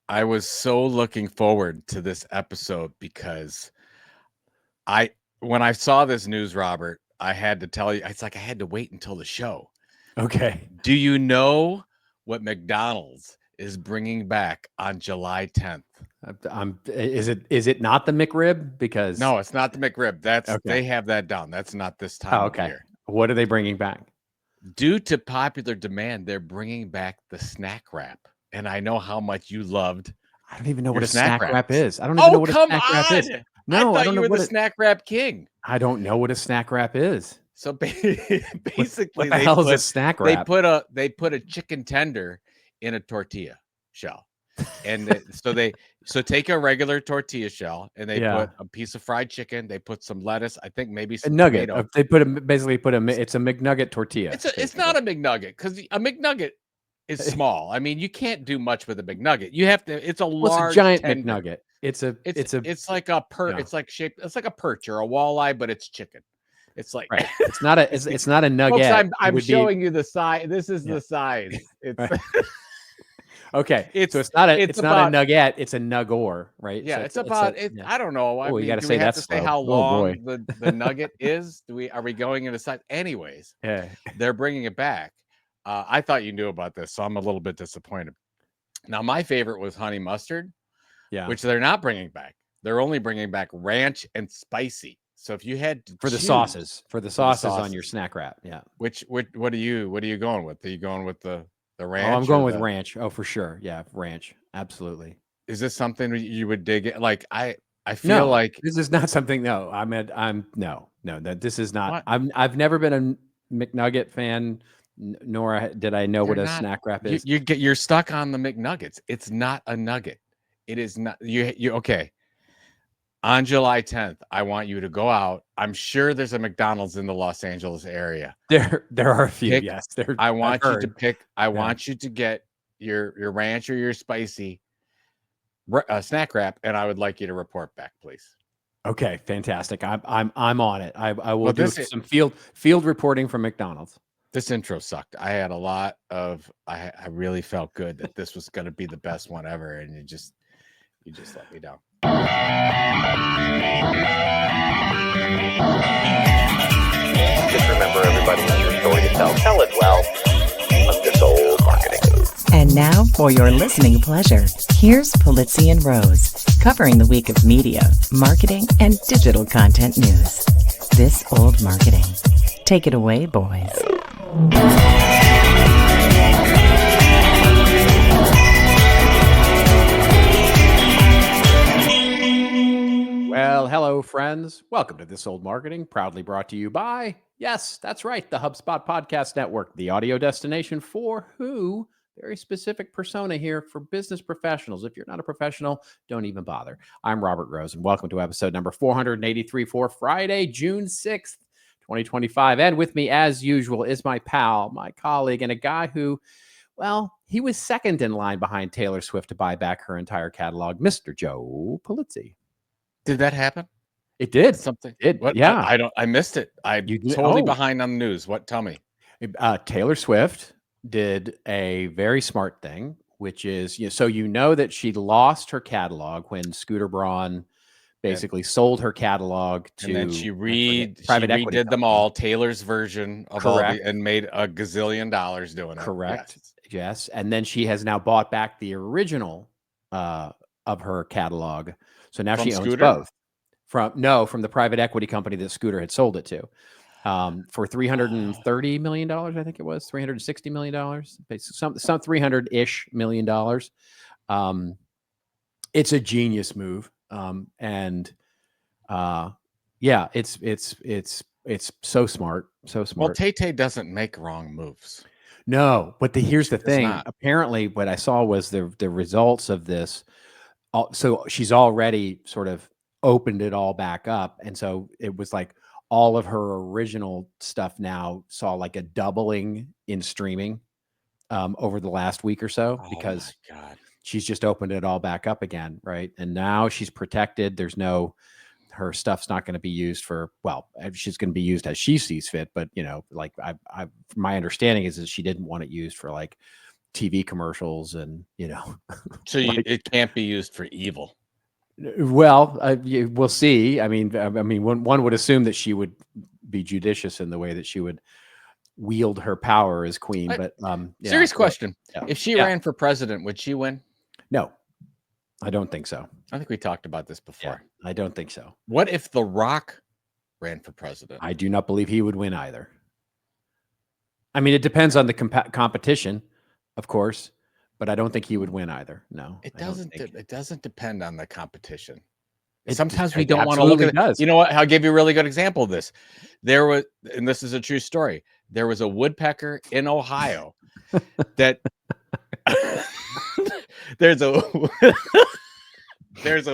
I was so looking forward to this episode because when I saw this news, Robert, I had to tell you, it's like I had to wait until the show. Okay. Do you know what McDonald's is bringing back on July 10th? Is it not the McRib? Because No, it's not the McRib. They okay. have that down. That's not this Oh, time of okay. year. What are they bringing back? Due to popular demand, they're bringing back the snack wrap. And I know how much you loved I don't even know your what a snack snack wrap wraps. is. I don't even know Oh, what a come snack wrap is. on. I No, I thought don't you know were the what it. snack wrap king. I don't know what a snack wrap is. So What basically, the hell is a snack wrap? they put a chicken tender in a tortilla shell, and so take a regular tortilla shell and they Yeah, put a piece of fried chicken. They put some lettuce, I think maybe a some nugget. tomato. They basically put it's a McNugget tortilla. It's not a McNugget because a McNugget is small. I mean, you can't do much with a McNugget. You have to. It's a Well, it's a large giant tender. McNugget. It's a It's like a yeah. It's like shaped. It's like a perch or a walleye, but it's chicken. It's like Right. It's not a it's not a folks. nugget. I'm showing you the size. This is Yeah. the size. It's Right. Okay. So it's it's not a about nugget. It's a nugor, right? yeah. So It's about it. yeah. I don't know. I Oh, you got mean, to do say we have that to say slow. how Oh boy. long the nugget is? Are we going into size? Anyways, Yeah. they're bringing it back. I thought you knew about this, so I'm a little bit disappointed. Now, my favorite was honey mustard, Yeah. which they're not bringing back. They're only bringing back ranch and spicy. So if you had to For the choose sauces on your snack wrap. Yeah. which what are you going with? Are you going with the Oh, I'm ranch going or with the? ranch. Oh, for sure. Yeah, ranch. Absolutely. Is this something you would dig it? Like I feel No, like this is not something. No, no. That this is not. what I've never been a McNugget fan, nor did I know you're what a not snack wrap is. you're stuck on the McNuggets. It's not a nugget. It is not you okay. On July 10th, I want you to go out. I'm sure there's a McDonald's in the Los Angeles area. There are a few. Pick, Yes, I I've want you to heard. pick. I Yeah. want you to get your ranch or your spicy snack wrap, and I would like you to report back, please. Okay, fantastic. I'm on it. I will Well, do some field reporting from McDonald's. This intro sucked. I had a lot of. I really felt good that this was going to be the best one ever, and you just let me down. Just remember, everybody has your story to tell. Tell it well. Undersold marketing. And now, for your listening pleasure, here's Polizzi and Rose, covering the week of media, marketing, and digital content news. This Old Marketing. Take it away, boys. Well, hello, friends. Welcome to This Old Marketing, proudly brought to you by, yes, that's right, the HubSpot Podcast Network, the audio destination for who? Very specific persona here for business professionals. If you're not a professional, don't even bother. I'm Robert Rose, and welcome to episode number 483 for Friday, June 6th, 2025. And with me, as usual, is my pal, my colleague, and a guy who, well, he was second in line behind Taylor Swift to buy back her entire catalog, Mr. Joe Polizzi. Did that happen? It did. Something. It What? yeah. I don't. I missed it. I'm totally behind on the news. What? Tell me. Taylor Swift did a very smart thing, which is so that she lost her catalog when Scooter Braun basically sold her catalog to, and then she private equity redid them all, Taylor's version of Correct. all and made a gazillion dollars doing it. Correct. Yes. And then she has now bought back the original of her catalog. So now she owns Scooter? both. From the private equity company that Scooter had sold it to. For $330 million, I think it was $360 million, some $300-ish million. It's a genius move, and yeah, it's so smart, so smart. Well, Tay-Tay doesn't make wrong moves. No, but here's the thing. not. Apparently, what I saw was the results of this. So she's already sort of opened it all back up, and so it was like all of her original stuff now saw like a doubling in streaming over the last week or so, because she's just opened it all back up again, right? And now she's protected. Her stuff's not going to be used for, well, she's going to be used as she sees fit, but like my understanding is that she didn't want it used for like TV commercials and, So it can't be used for evil. well, we'll see. I mean, one would assume that she would be judicious in the way that she would wield her power as queen. But serious question: yeah. if she ran for president, would she win? No, I don't think so. I think we talked about this before. I don't think so. What if The Rock ran for president? I do not believe he would win either. I mean, it depends on the competition, of course, but I don't think he would win either. No, it doesn't. It doesn't depend on the competition. It Sometimes we don't want to look at it. You know what? I'll give you a really good example of this. There was, and this is a true story. There was a woodpecker in Ohio that there's a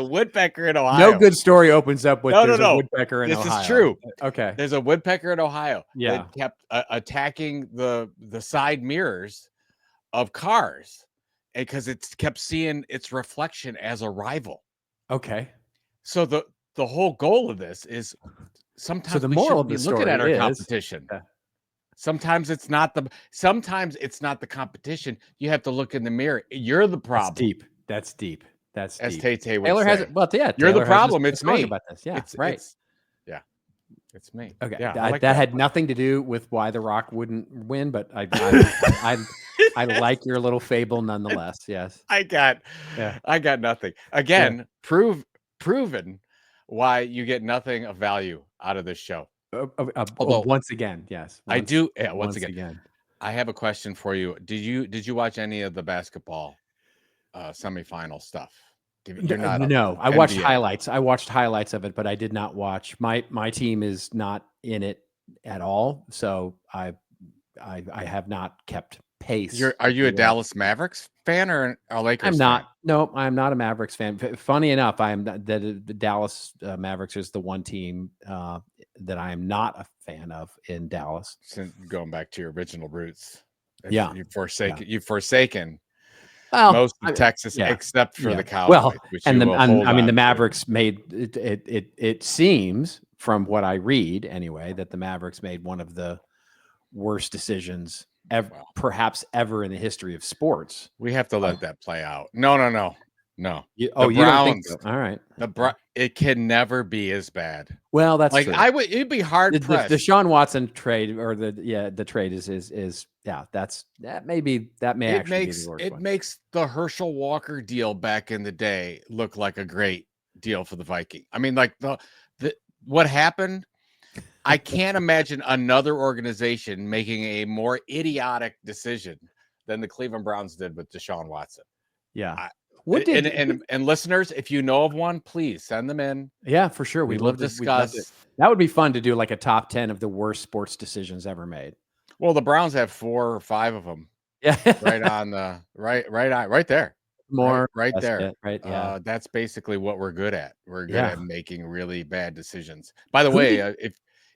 woodpecker in Ohio. No good story opens up with a woodpecker in Ohio. This is true. Okay. There's a woodpecker in Ohio that kept attacking the side mirrors of cars because it kept seeing its reflection as a rival. Okay. So the whole goal of this is sometimes the moral of the story looking at our competition. Sometimes it's not the competition. You have to look in the mirror. You're the problem. That's deep. That's as deep. Tay would Taylor say. has it. Well, yeah, you're Taylor the problem. It's me. about this. Yeah, right. It's me. Okay, yeah, that had nothing to do with why The Rock wouldn't win, but I like your little fable nonetheless. Yes, I got nothing. Again, proven why you get nothing of value out of this show. Although once again, yes, I do. Yeah, once again, I have a question for you. Did you watch any of the basketball semifinal stuff? No, I watched highlights. I watched highlights of it, but I did not watch. My team is not in it at all, so I have not kept pace. Are you a Dallas Mavericks fan or a Lakers? I'm not. No, I'm not a Mavericks fan. Funny enough, the Dallas Mavericks is the one team that I am not a fan of in Dallas. Since going back to your original roots, you've forsaken. Well, most of Texas, except for the Cowboys. Well, and the Mavericks made it. It seems from what I read anyway that the Mavericks made one of the worst decisions perhaps ever in the history of sports. We have to let that play out. No. You don't think so? All right. It can never be as bad. Well, that's true. It'd be hard pressed. The Sean Watson trade or the trade is that may actually be the worst. It makes the Herschel Walker deal back in the day look like a great deal for the Viking. I mean, like what happened. I can't imagine another organization making a more idiotic decision than the Cleveland Browns did with Deshaun Watson. Yeah. And listeners, if you know of one, please send them in. Yeah, for sure. We'd love to discuss. That would be fun to do, like a top 10 of the worst sports decisions ever made. Well, the Browns have 4 or 5 of them. Yeah, right on the right there. More right there. Right. Yeah, that's basically what we're good at. We're good at making really bad decisions. By the way,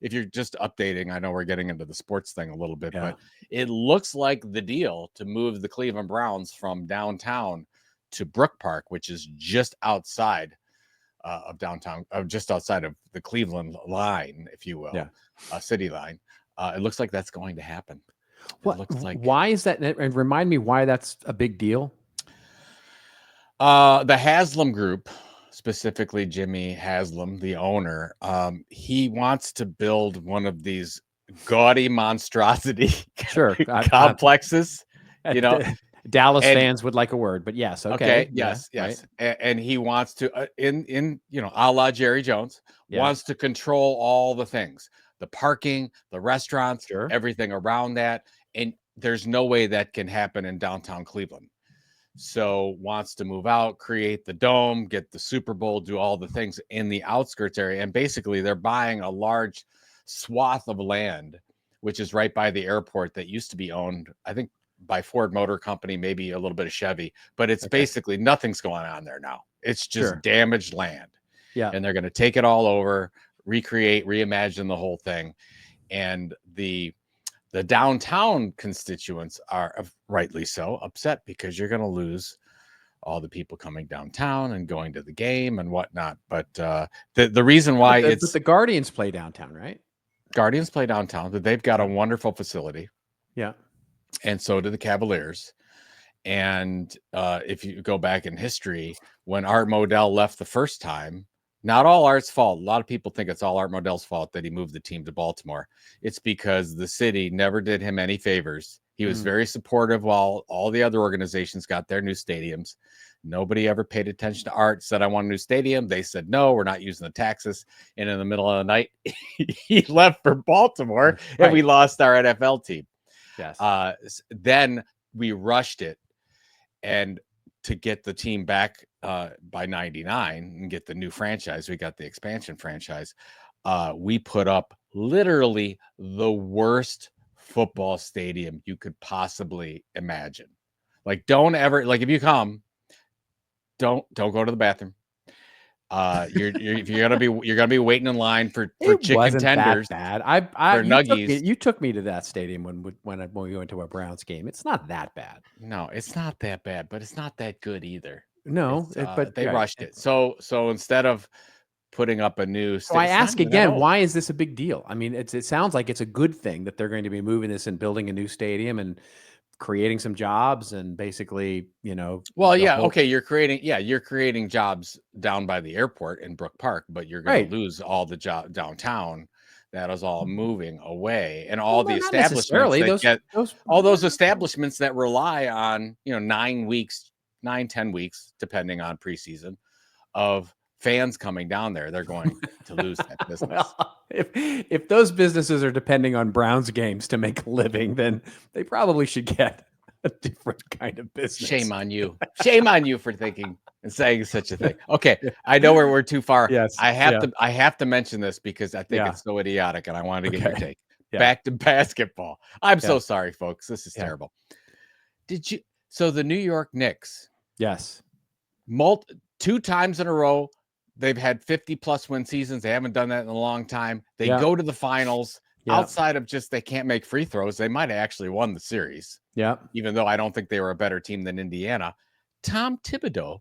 if you're just updating, I know we're getting into the sports thing a little bit, but it looks like the deal to move the Cleveland Browns from downtown to Brook Park, which is just outside of downtown, just outside of the Cleveland line, if you will, city line. It looks like that's going to happen. Why is that? And remind me why that's a big deal. The Haslam Group, specifically Jimmy Haslam, the owner, he wants to build one of these gaudy monstrosity complexes. Dallas fans would like a word, but yes. Okay. Yes. Right. And he wants to, a la Jerry Jones, wants to control all the things, the parking, the restaurants, everything around that. And there's no way that can happen in downtown Cleveland. So wants to move out, create the dome, get the Super Bowl, do all the things in the outskirts area. And basically they're buying a large swath of land, which is right by the airport that used to be owned, I think, by Ford Motor Company, maybe a little bit of Chevy, but it's basically nothing's going on there now. It's just damaged land. Yeah. And they're going to take it all over, recreate, reimagine the whole thing. And the downtown constituents are rightly so upset because you're going to lose all the people coming downtown and going to the game and whatnot. But the reason why but the Guardians play downtown, right? Guardians play downtown. They've got a wonderful facility. Yeah. And so do the Cavaliers. And if you go back in history, when Art Modell left the first time, not all Art's fault. A lot of people think it's all Art Modell's fault that he moved the team to Baltimore. It's because the city never did him any favors. He was very supportive while all the other organizations got their new stadiums. Nobody ever paid attention to Art, said, I want a new stadium. They said, no, we're not using the taxes. And in the middle of the night, he left for Baltimore and we lost our NFL team. Yes. Then we rushed it. And to get the team back by 99 and get the new franchise, we got the expansion franchise. We put up literally the worst football stadium you could possibly imagine. Like, don't ever, like, if you come, don't go to the bathroom. If you're gonna be waiting in line for chicken tenders. That bad. Nuggies. You took me to that stadium when we went to a Browns game. It's not that bad. No, it's not that bad, but it's not that good either. No, but they rushed it. So instead of putting up a new, so I ask again, why is this a big deal? I mean, it sounds like it's a good thing that they're going to be moving this and building a new stadium and creating some jobs and basically, well, yeah, okay, you're creating jobs down by the airport in Brook Park, but you're going to lose all the job downtown. That is all moving away, and all the establishments all those establishments that rely on 9-10 weeks, depending on preseason, of fans coming down there, they're going to lose that business. Well, if those businesses are depending on Browns games to make a living, then they probably should get a different kind of business. Shame on you. Shame on you for thinking and saying such a thing. Okay, I know we're too far. Yes, I have to mention this because I think it's so idiotic, and I wanted to get your take. Yeah. Back to basketball. I'm so sorry, folks. This is terrible. So the New York Knicks, yes, 2 times in a row, they've had 50+ win seasons. They haven't done that in a long time. They go to the finals. Outside of just they can't make free throws, they might have actually won the series. Yeah. Even though I don't think they were a better team than Indiana. Tom Thibodeau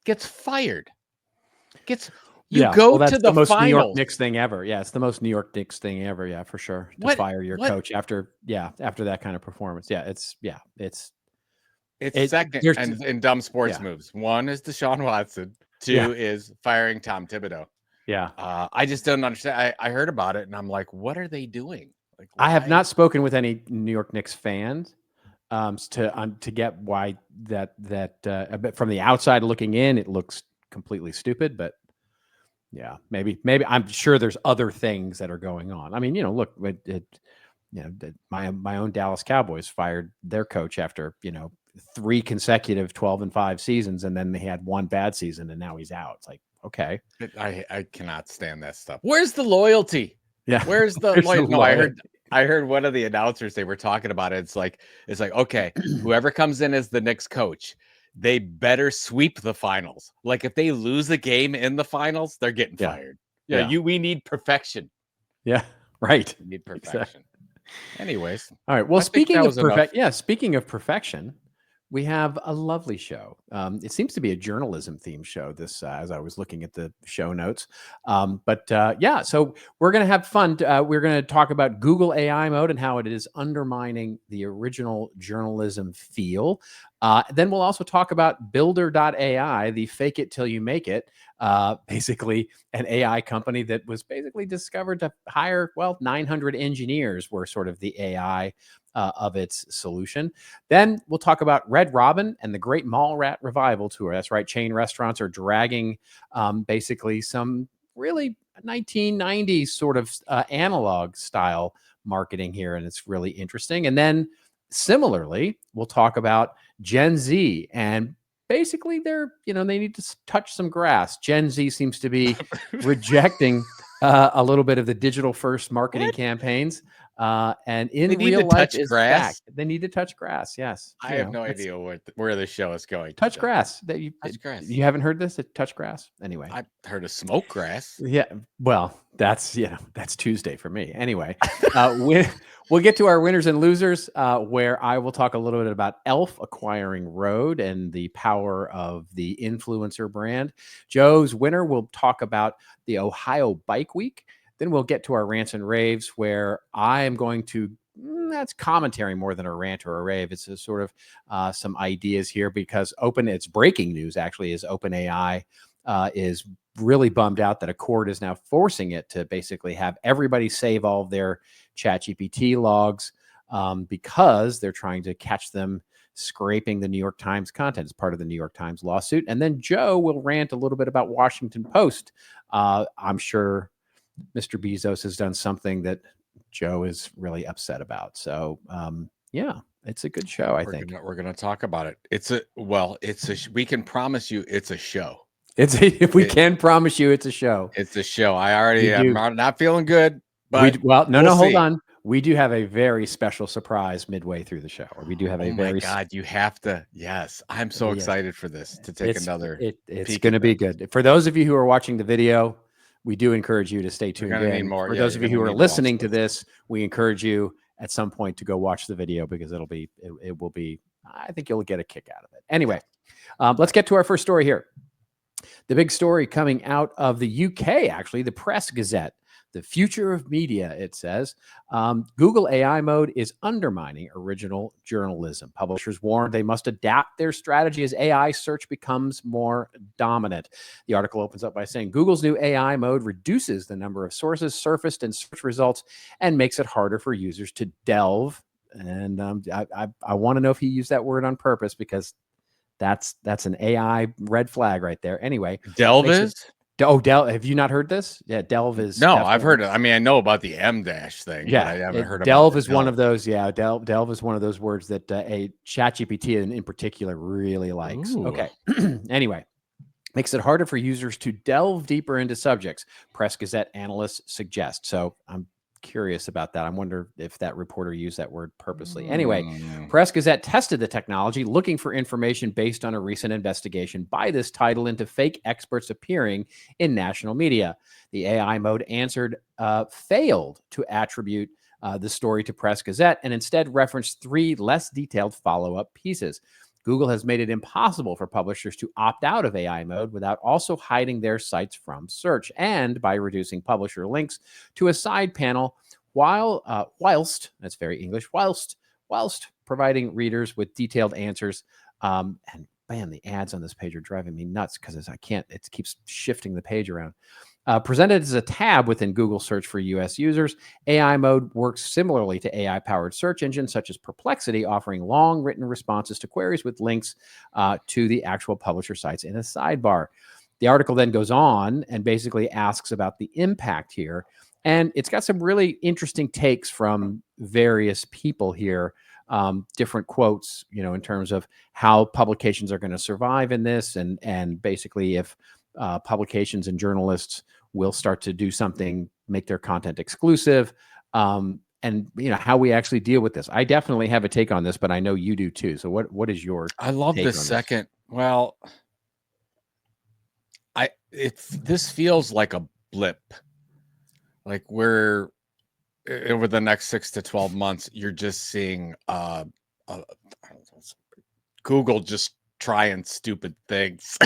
gets fired. Go to the most finals. New York Knicks thing ever. Yeah, it's the most New York Knicks thing ever. Yeah, for sure. To fire your coach after that kind of performance. Yeah, it's second in dumb sports moves. 1 is Deshaun Watson. 2 is firing Tom Thibodeau. Yeah. I just don't understand. I heard about it and I'm like, what are they doing? Like, I have not spoken with any New York Knicks fans to get why that from the outside looking in, it looks completely stupid, but yeah, maybe I'm sure there's other things that are going on. I mean, look, my own Dallas Cowboys fired their coach after, 3 consecutive 12-5 seasons. And then they had 1 bad season and now he's out. It's like, okay. I cannot stand that stuff. Where's the loyalty? Yeah. Where's the loyalty? No, I heard one of the announcers, they were talking about it. It's like, okay, whoever comes in as the Knicks coach, they better sweep the finals. Like if they lose a game in the finals, they're getting fired. We need perfection. Yeah. Right. We need perfection. Exactly. Anyways. All right. Well, speaking of perfection, we have a lovely show. It seems to be a journalism themed show this, as I was looking at the show notes. So we're going to have fun. We're going to talk about Google AI mode and how it is undermining the original journalism feel. Then we'll also talk about Builder.ai, the fake it till you make it, basically an AI company that was basically discovered to hire, 900 engineers were sort of the AI of its solution. Then we'll talk about Red Robin and the Great Mall Rat Revival Tour. That's right. Chain restaurants are dragging basically some really 1990s sort of analog style marketing here. And it's really interesting. And then similarly, we'll talk about Gen Z and basically they need to touch some grass. Gen Z seems to be rejecting a little bit of the digital first marketing campaigns. And in real life is back. They need to touch grass. Yes. I have no idea where the show is going. Touch grass. Touch grass. You haven't heard this? Touch grass. Anyway, I've heard of smoke grass. Yeah. Well, that's Tuesday for me. Anyway, we'll get to our winners and losers, where I will talk a little bit about e.l.f. acquiring Rode and the power of the influencer brand. Joe's winner will talk about the Ohio Bike Week. Then we'll get to our rants and raves, where I am going to that's commentary more than a rant or a rave. It's a sort of some ideas here because it's breaking news actually is OpenAI is really bummed out that a court is now forcing it to basically have everybody save all of their ChatGPT logs because they're trying to catch them scraping the New York Times content as part of the New York Times lawsuit. And then Joe will rant a little bit about Washington Post. I'm sure Mr. Bezos has done something that Joe is really upset about. So, yeah, it's a good show, I think. We're gonna talk about it. We can promise you it's a show. We can promise you it's a show. It's a show. I'm not feeling good, but hold on. We do have a very special surprise midway through the show. Or we do have a very. Oh my God, you have to. Yes, I'm so excited for this to take another. It's going to be good. For those of you who are watching the video, we do encourage you to stay tuned in. Need more. For those of you who are listening to this, we encourage you at some point to go watch the video because it will be. I think you'll get a kick out of it. Anyway, let's get to our first story here. The big story coming out of the UK, actually, the Press Gazette. The future of media, it says. Google AI mode is undermining original journalism. Publishers warn they must adapt their strategy as AI search becomes more dominant. The article opens up by saying Google's new AI mode reduces the number of sources surfaced in search results and makes it harder for users to delve. And I want to know if he used that word on purpose because that's an AI red flag right there. Anyway, delve is. Delve. Have you not heard this? Yeah, delve is. No, I've heard it. I mean, I know about the M dash thing. Yeah, but I haven't heard about delve is one of those. Yeah, delve is one of those words that a ChatGPT in particular really likes. Ooh. Okay. Anyway, makes it harder for users to delve deeper into subjects. Press Gazette analysts suggest. So I'm curious about that. I wonder if that reporter used that word purposely. Anyway, Press Gazette tested the technology looking for information based on a recent investigation by this title into fake experts appearing in national media. The AI mode answered failed to attribute the story to Press Gazette and instead referenced 3 less detailed follow-up pieces. Google has made it impossible for publishers to opt out of AI mode without also hiding their sites from search and by reducing publisher links to a side panel whilst, that's very English, whilst providing readers with detailed answers. And man, the ads on this page are driving me nuts because it keeps shifting the page around. Presented as a tab within Google search for US users, AI mode works similarly to AI-powered search engines such as Perplexity, offering long written responses to queries with links to the actual publisher sites in a sidebar. The article then goes on and basically asks about the impact here. And it's got some really interesting takes from various people here, different quotes, in terms of how publications are going to survive in this and basically if publications and journalists will start to do something, make their content exclusive, and how we actually deal with this. I definitely have a take on this, but I know you do too. So what is your? I love this second. Well, this feels like a blip. Like we're over the next 6 to 12 months, you're just seeing Google just trying stupid things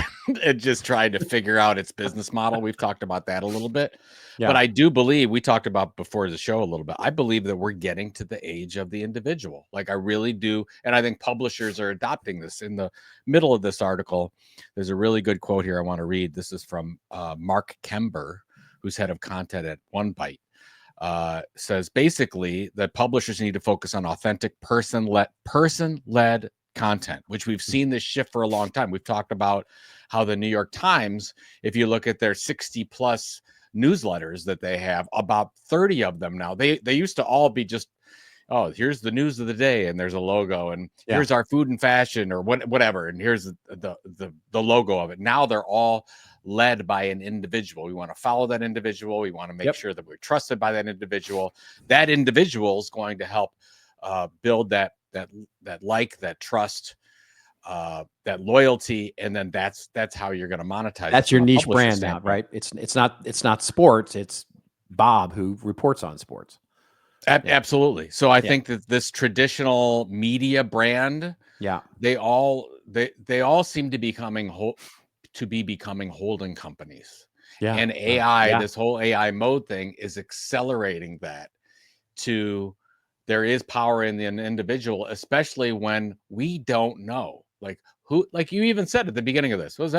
and just trying to figure out its business model. We've talked about that a little bit, but I do believe we talked about before the show a little bit. I believe that we're getting to the age of the individual. Like I really do. And I think publishers are adopting this. In the middle of this article, there's a really good quote here I want to read. This is from Mark Kember, who's head of content at OneByte. Says basically that publishers need to focus on authentic person-led content, which we've seen this shift for a long time. We've talked about how the New York Times, if you look at their 60 plus newsletters that they have, about 30 of them now, they used to all be just, oh, here's the news of the day and there's a logo and here's our food and fashion or whatever, and here's the logo of it. Now they're all led by an individual. We want to follow that individual. We want to make sure that we're trusted by that individual. That individual is going to help build that trust, that loyalty, and then that's how you're going to monetize. That's your niche brand now, right? It's not sports. It's Bob who reports on sports. Absolutely. So I think that this traditional media brand, they all seem to be becoming holding companies. And AI, this whole AI mode thing is accelerating that to there is power in an individual, especially when we don't know. Like who, like you even said at the beginning of this, did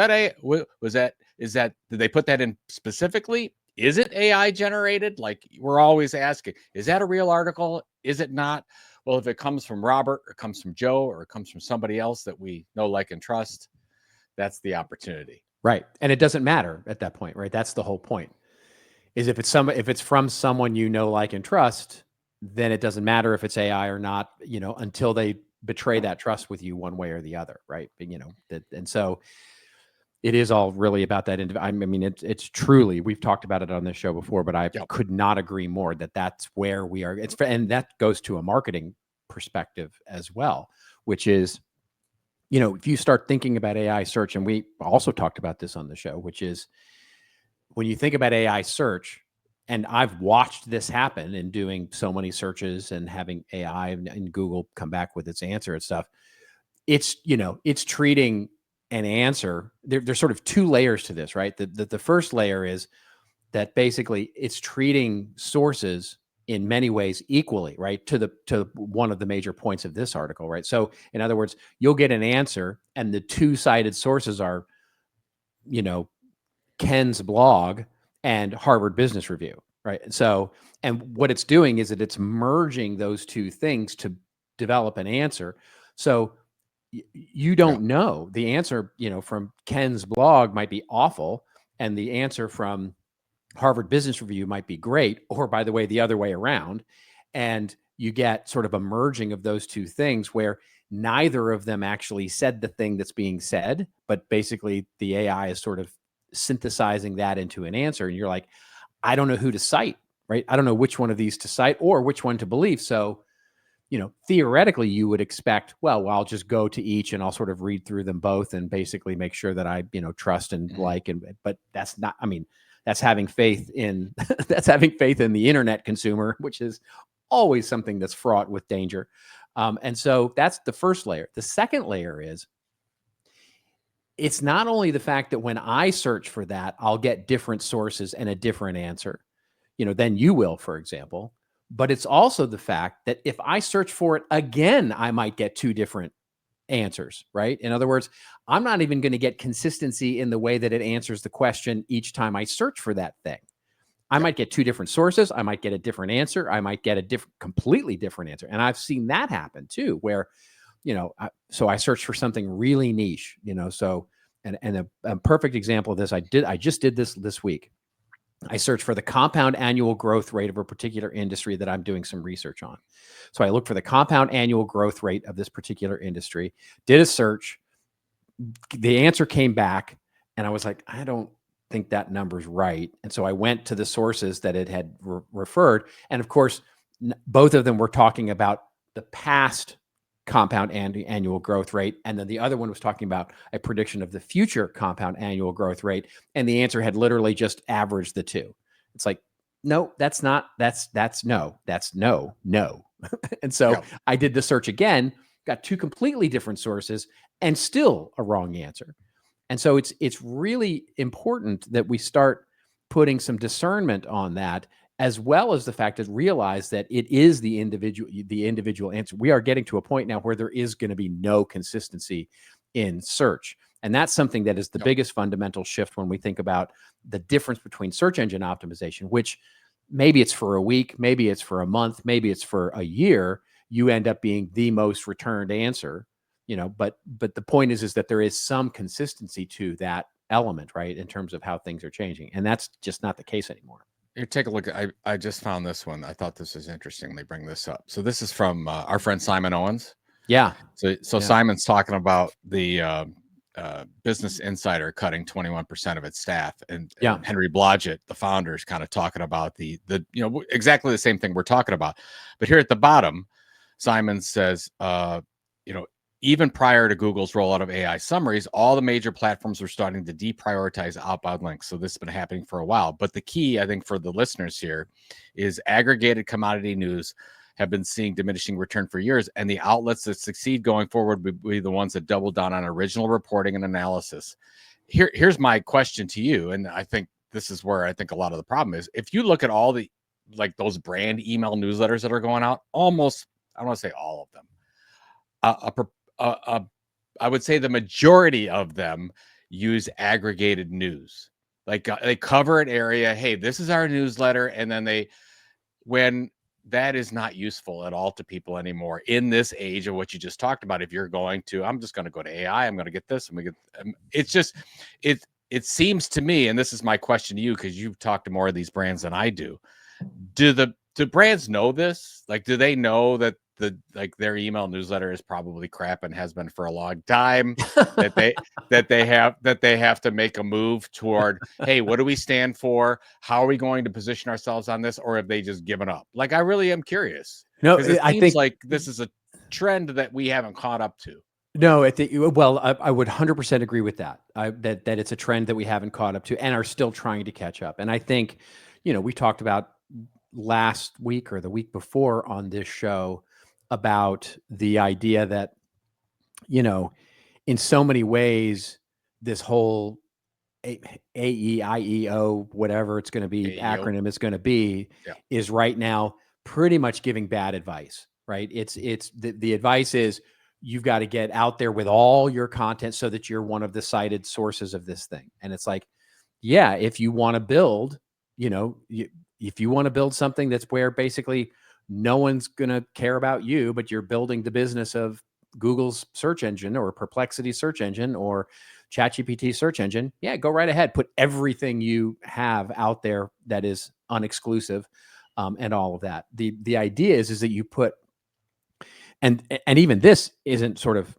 they put that in specifically? Is it AI generated? Like we're always asking, is that a real article? Is it not? Well, if it comes from Robert or comes from Joe or it comes from somebody else that we know, like, and trust, that's the opportunity. Right. And it doesn't matter at that point, right? That's the whole point. Is if it's from someone you know, like, and trust, then it doesn't matter if it's AI or not, until they betray that trust with you one way or the other, right? And so it is all really about that. I mean, it's truly, we've talked about it on this show before, but I could not agree more that that's where we are. And that goes to a marketing perspective as well, which is, if you start thinking about AI search, and we also talked about this on the show, which is when you think about AI search, and I've watched this happen in doing so many searches and having AI and Google come back with its answer and stuff. It's treating an answer. There's sort of two layers to this, right? The first layer is that basically it's treating sources in many ways equally, right? To one of the major points of this article, right? So in other words, you'll get an answer and the two-sided sources are, Ken's blog and Harvard Business Review, right? So, and what it's doing is that it's merging those two things to develop an answer. So you don't know the answer, from Ken's blog might be awful, and the answer from Harvard Business Review might be great, or by the way, the other way around. And you get sort of a merging of those two things where neither of them actually said the thing that's being said, but basically the AI is sort of synthesizing that into an answer. And you're like, I don't know who to cite, right? I don't know which one of these to cite or which one to believe. So, theoretically you would expect, well, I'll just go to each and I'll sort of read through them both and basically make sure that I, trust and like, but that's not, I mean, that's having faith in, that's having faith in the internet consumer, which is always something that's fraught with danger. And so that's the first layer. The second layer is, it's not only the fact that when I search for that, I'll get different sources and a different answer, than you will, for example, but it's also the fact that if I search for it again, I might get two different answers, right? In other words, I'm not even going to get consistency in the way that it answers the question each time I search for that thing. I might get two different sources. I might get a different answer. I might get a completely different answer. And I've seen that happen too, where, so I searched for something really niche, so, and a perfect example of this, I just did this week. I searched for the compound annual growth rate of a particular industry that I'm doing some research on. So I looked for the compound annual growth rate of this particular industry, did a search, the answer came back, and I was like, I don't think that number's right. And so I went to the sources that it had referred. And of course, both of them were talking about the past compound annual growth rate. And then the other one was talking about a prediction of the future compound annual growth rate. And the answer had literally just averaged the two. It's like, no, that's no. And so I did the search again, got two completely different sources and still a wrong answer. And so it's really important that we start putting some discernment on that, as well as the fact that realize that it is the individual answer. We are getting to a point now where there is going to be no consistency in search. And that's something that is the biggest fundamental shift when we think about the difference between search engine optimization, which maybe it's for a week, maybe it's for a month, maybe it's for a year, you end up being the most returned answer, but the point is that there is some consistency to that element, right? In terms of how things are changing. And that's just not the case anymore. Here, take a look. I just found this one. I thought this was interesting. They bring this up. So this is from our friend Simon Owens. Yeah. So Simon's talking about the Business Insider cutting 21% of its staff, and Henry Blodgett, the founder, is kind of talking about the exactly the same thing we're talking about. But here at the bottom, Simon says, even prior to Google's rollout of AI summaries, all the major platforms were starting to deprioritize outbound links. So this has been happening for a while. But the key, I think, for the listeners here is aggregated commodity news have been seeing diminishing return for years. And the outlets that succeed going forward would be the ones that double down on original reporting and analysis. Here's my question to you. And I think this is where I think a lot of the problem is. If you look at all the like those brand email newsletters that are going out, almost, I don't want to say all of them. I would say the majority of them use aggregated news. Like they cover an area. Hey, this is our newsletter. And then when that is not useful at all to people anymore in this age of what you just talked about. If you're going to, I'm just going to go to AI, I'm going to get this. It's just, it seems to me, and this is my question to you, because you've talked to more of these brands than I do. Do brands know this? Like, do they know that their email newsletter is probably crap and has been for a long time, that they have to make a move toward, hey, what do we stand for? How are we going to position ourselves on this? Or have they just given up? Like, I really am curious. No, Because it I seems think like this is a trend that we haven't caught up to. No, I would 100% agree with that. That it's a trend that we haven't caught up to and are still trying to catch up. And I think, we talked about last week or the week before on this show about the idea that, in so many ways, this whole AEIEO, whatever it's going to be, AEO. acronym is going to be, is right now pretty much giving bad advice, right? It's the advice is, you've got to get out there with all your content so that you're one of the cited sources of this thing. And it's like, yeah, if you want to build, if you want to build something that's where basically no one's going to care about you, but you're building the business of Google's search engine or Perplexity search engine or ChatGPT search engine, yeah, go right ahead. Put everything you have out there that is unexclusive, and all of that. The idea is that you put, and even this isn't sort of,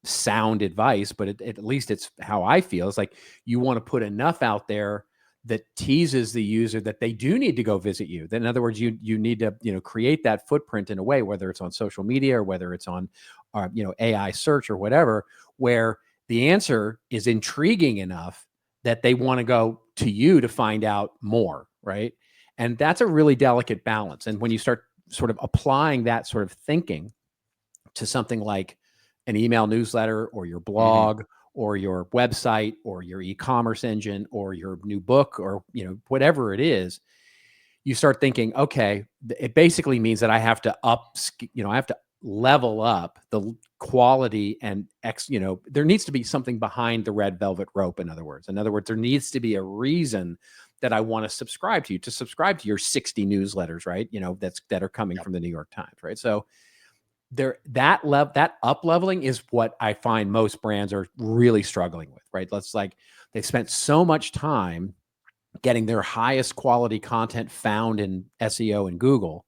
sound advice, but at least it's how I feel. It's like you want to put enough out there that teases the user that they do need to go visit you. Then in other words, you need to, create that footprint in a way, whether it's on social media or whether it's on, AI search or whatever, where the answer is intriguing enough that they want to go to you to find out more, right? And that's a really delicate balance. And when you start sort of applying that sort of thinking to something like an email newsletter or your blog or your website or your e-commerce engine or your new book or, whatever it is, you start thinking, okay, it basically means that I have to I have to level up the quality and there needs to be something behind the red velvet rope. In other words, there needs to be a reason that I want to subscribe to your 60 newsletters, right? That are coming from the New York Times, right? So that up leveling is what I find most brands are really struggling with, right? They've spent so much time getting their highest quality content found in SEO and Google.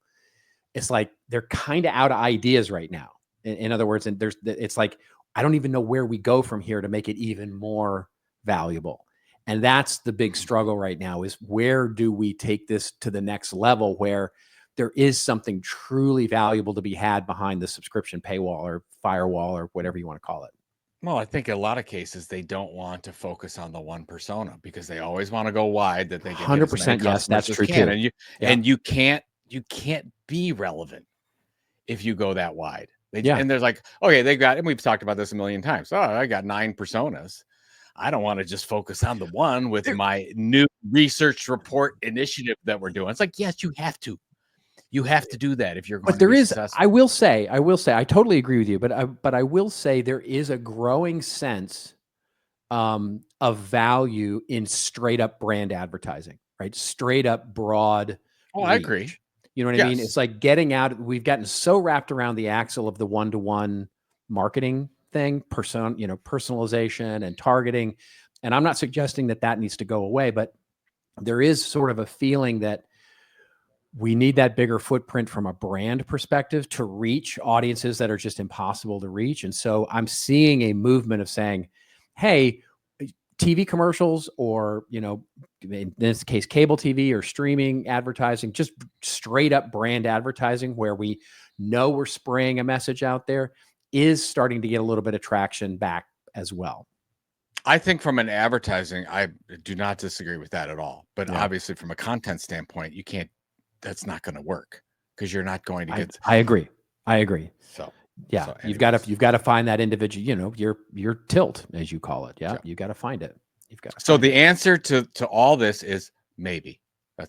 It's like they're kind of out of ideas right now. In other words, it's like, I don't even know where we go from here to make it even more valuable. And that's the big struggle right now, is where do we take this to the next level where there is something truly valuable to be had behind the subscription paywall or firewall or whatever you want to call it. Well, I think in a lot of cases they don't want to focus on the one persona because they always want to go wide, that they get 100%. Yes, that's true too. And you can't be relevant if you go that wide. And there's like, okay, and we've talked about this a million times. Oh, I got 9 personas. I don't want to just focus on the one with my new research report initiative that we're doing. It's like, yes, you have to. You have to do that if you're going to be successful. I will say, I totally agree with you, but I will say there is a growing sense of value in straight up brand advertising, right? Straight up broad. Oh, I agree. You know what I mean? It's like getting out. We've gotten so wrapped around the axle of the one-to-one marketing thing, personalization and targeting. And I'm not suggesting that needs to go away, but there is sort of a feeling that we need that bigger footprint from a brand perspective to reach audiences that are just impossible to reach. And so I'm seeing a movement of saying, hey, TV commercials or, in this case, cable TV or streaming advertising, just straight up brand advertising where we know we're spraying a message out there, is starting to get a little bit of traction back as well. I think from an advertising, I do not disagree with that at all. But obviously from a content standpoint, that's not going to work because you're not going to get. I agree. So you've got to find that individual, your tilt, as you call it. Yeah. You got to find it. The answer to all this is maybe.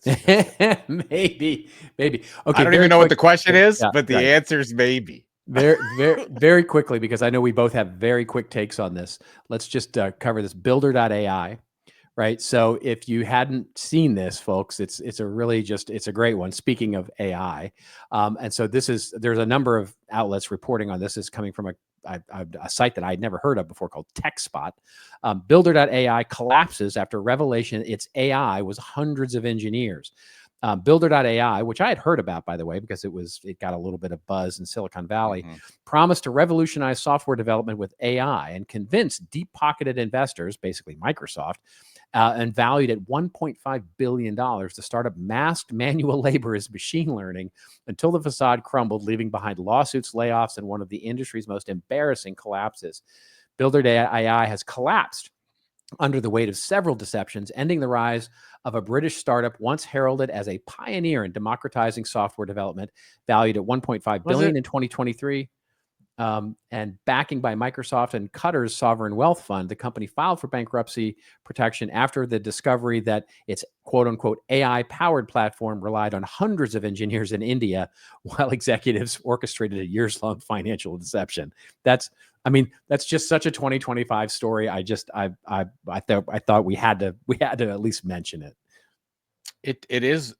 That's it. maybe. Okay. I don't even know what the question is, Yeah, but the right. answer is maybe. Very quickly, because I know we both have very quick takes on this. Let's just cover this. Builder.ai. Right. So if you hadn't seen this, folks, it's a great one. Speaking of AI. And so there's a number of outlets reporting on this. Is coming from a site that I'd never heard of before called TechSpot. Builder.ai collapses after revelation its AI was hundreds of engineers. Builder.ai, which I had heard about, by the way, because it got a little bit of buzz in Silicon Valley, promised to revolutionize software development with AI and convince deep-pocketed investors, basically Microsoft, and valued at $1.5 billion to start up masked manual labor as machine learning until the facade crumbled, leaving behind lawsuits, layoffs, and one of the industry's most embarrassing collapses. Builder.ai has collapsed under the weight of several deceptions, ending the rise of a British startup once heralded as a pioneer in democratizing software development, valued at $1.5 billion in 2023. And backing by Microsoft and Qatar's sovereign wealth fund, the company filed for bankruptcy protection after the discovery that its quote unquote AI powered platform relied on hundreds of engineers in India, while executives orchestrated a years-long financial deception. That's just such a 2025 story. I thought we had to at least mention it. It is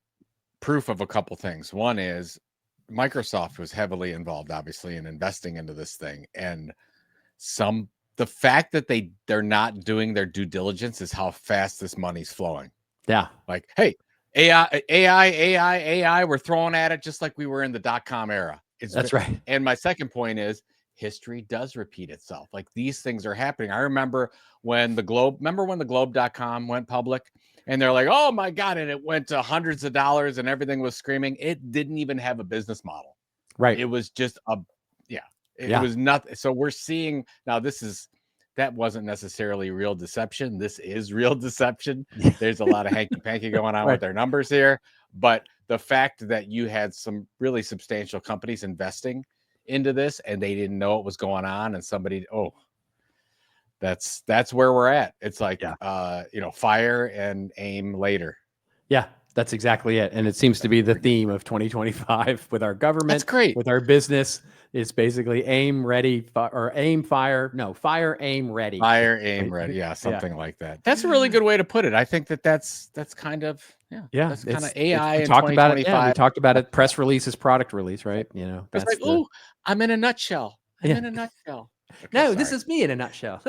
proof of a couple things. One is Microsoft was heavily involved, obviously, in investing into this thing, and the fact that they're not doing their due diligence is how fast this money's flowing. Yeah, like, hey, AI, we're throwing at it just like we were in the .com era. That's right. And my second point is history does repeat itself. Like, these things are happening. I remember when the Globe.com went public. And they're like, oh my God. And it went to hundreds of dollars and everything was screaming. It didn't even have a business model. Right. It was just it was nothing. So we're seeing now that wasn't necessarily real deception. This is real deception. There's a lot of hanky panky going on with their numbers here. But the fact that you had some really substantial companies investing into this and they didn't know what was going on, and somebody, that's where we're at. It's like, fire and aim later. Yeah, that's exactly it. And it seems to be the theme of 2025 with our government. That's great. With our business. It's basically aim, ready, or aim, fire. No, fire, aim, ready. Fire, aim, ready. Yeah, something like that. That's a really good way to put it. I think that's kind of, that's kind of AI in 2025. We talked about it. Press release is product release, right? It's like, I'm in a nutshell. In a nutshell. Okay, no, this is me in a nutshell.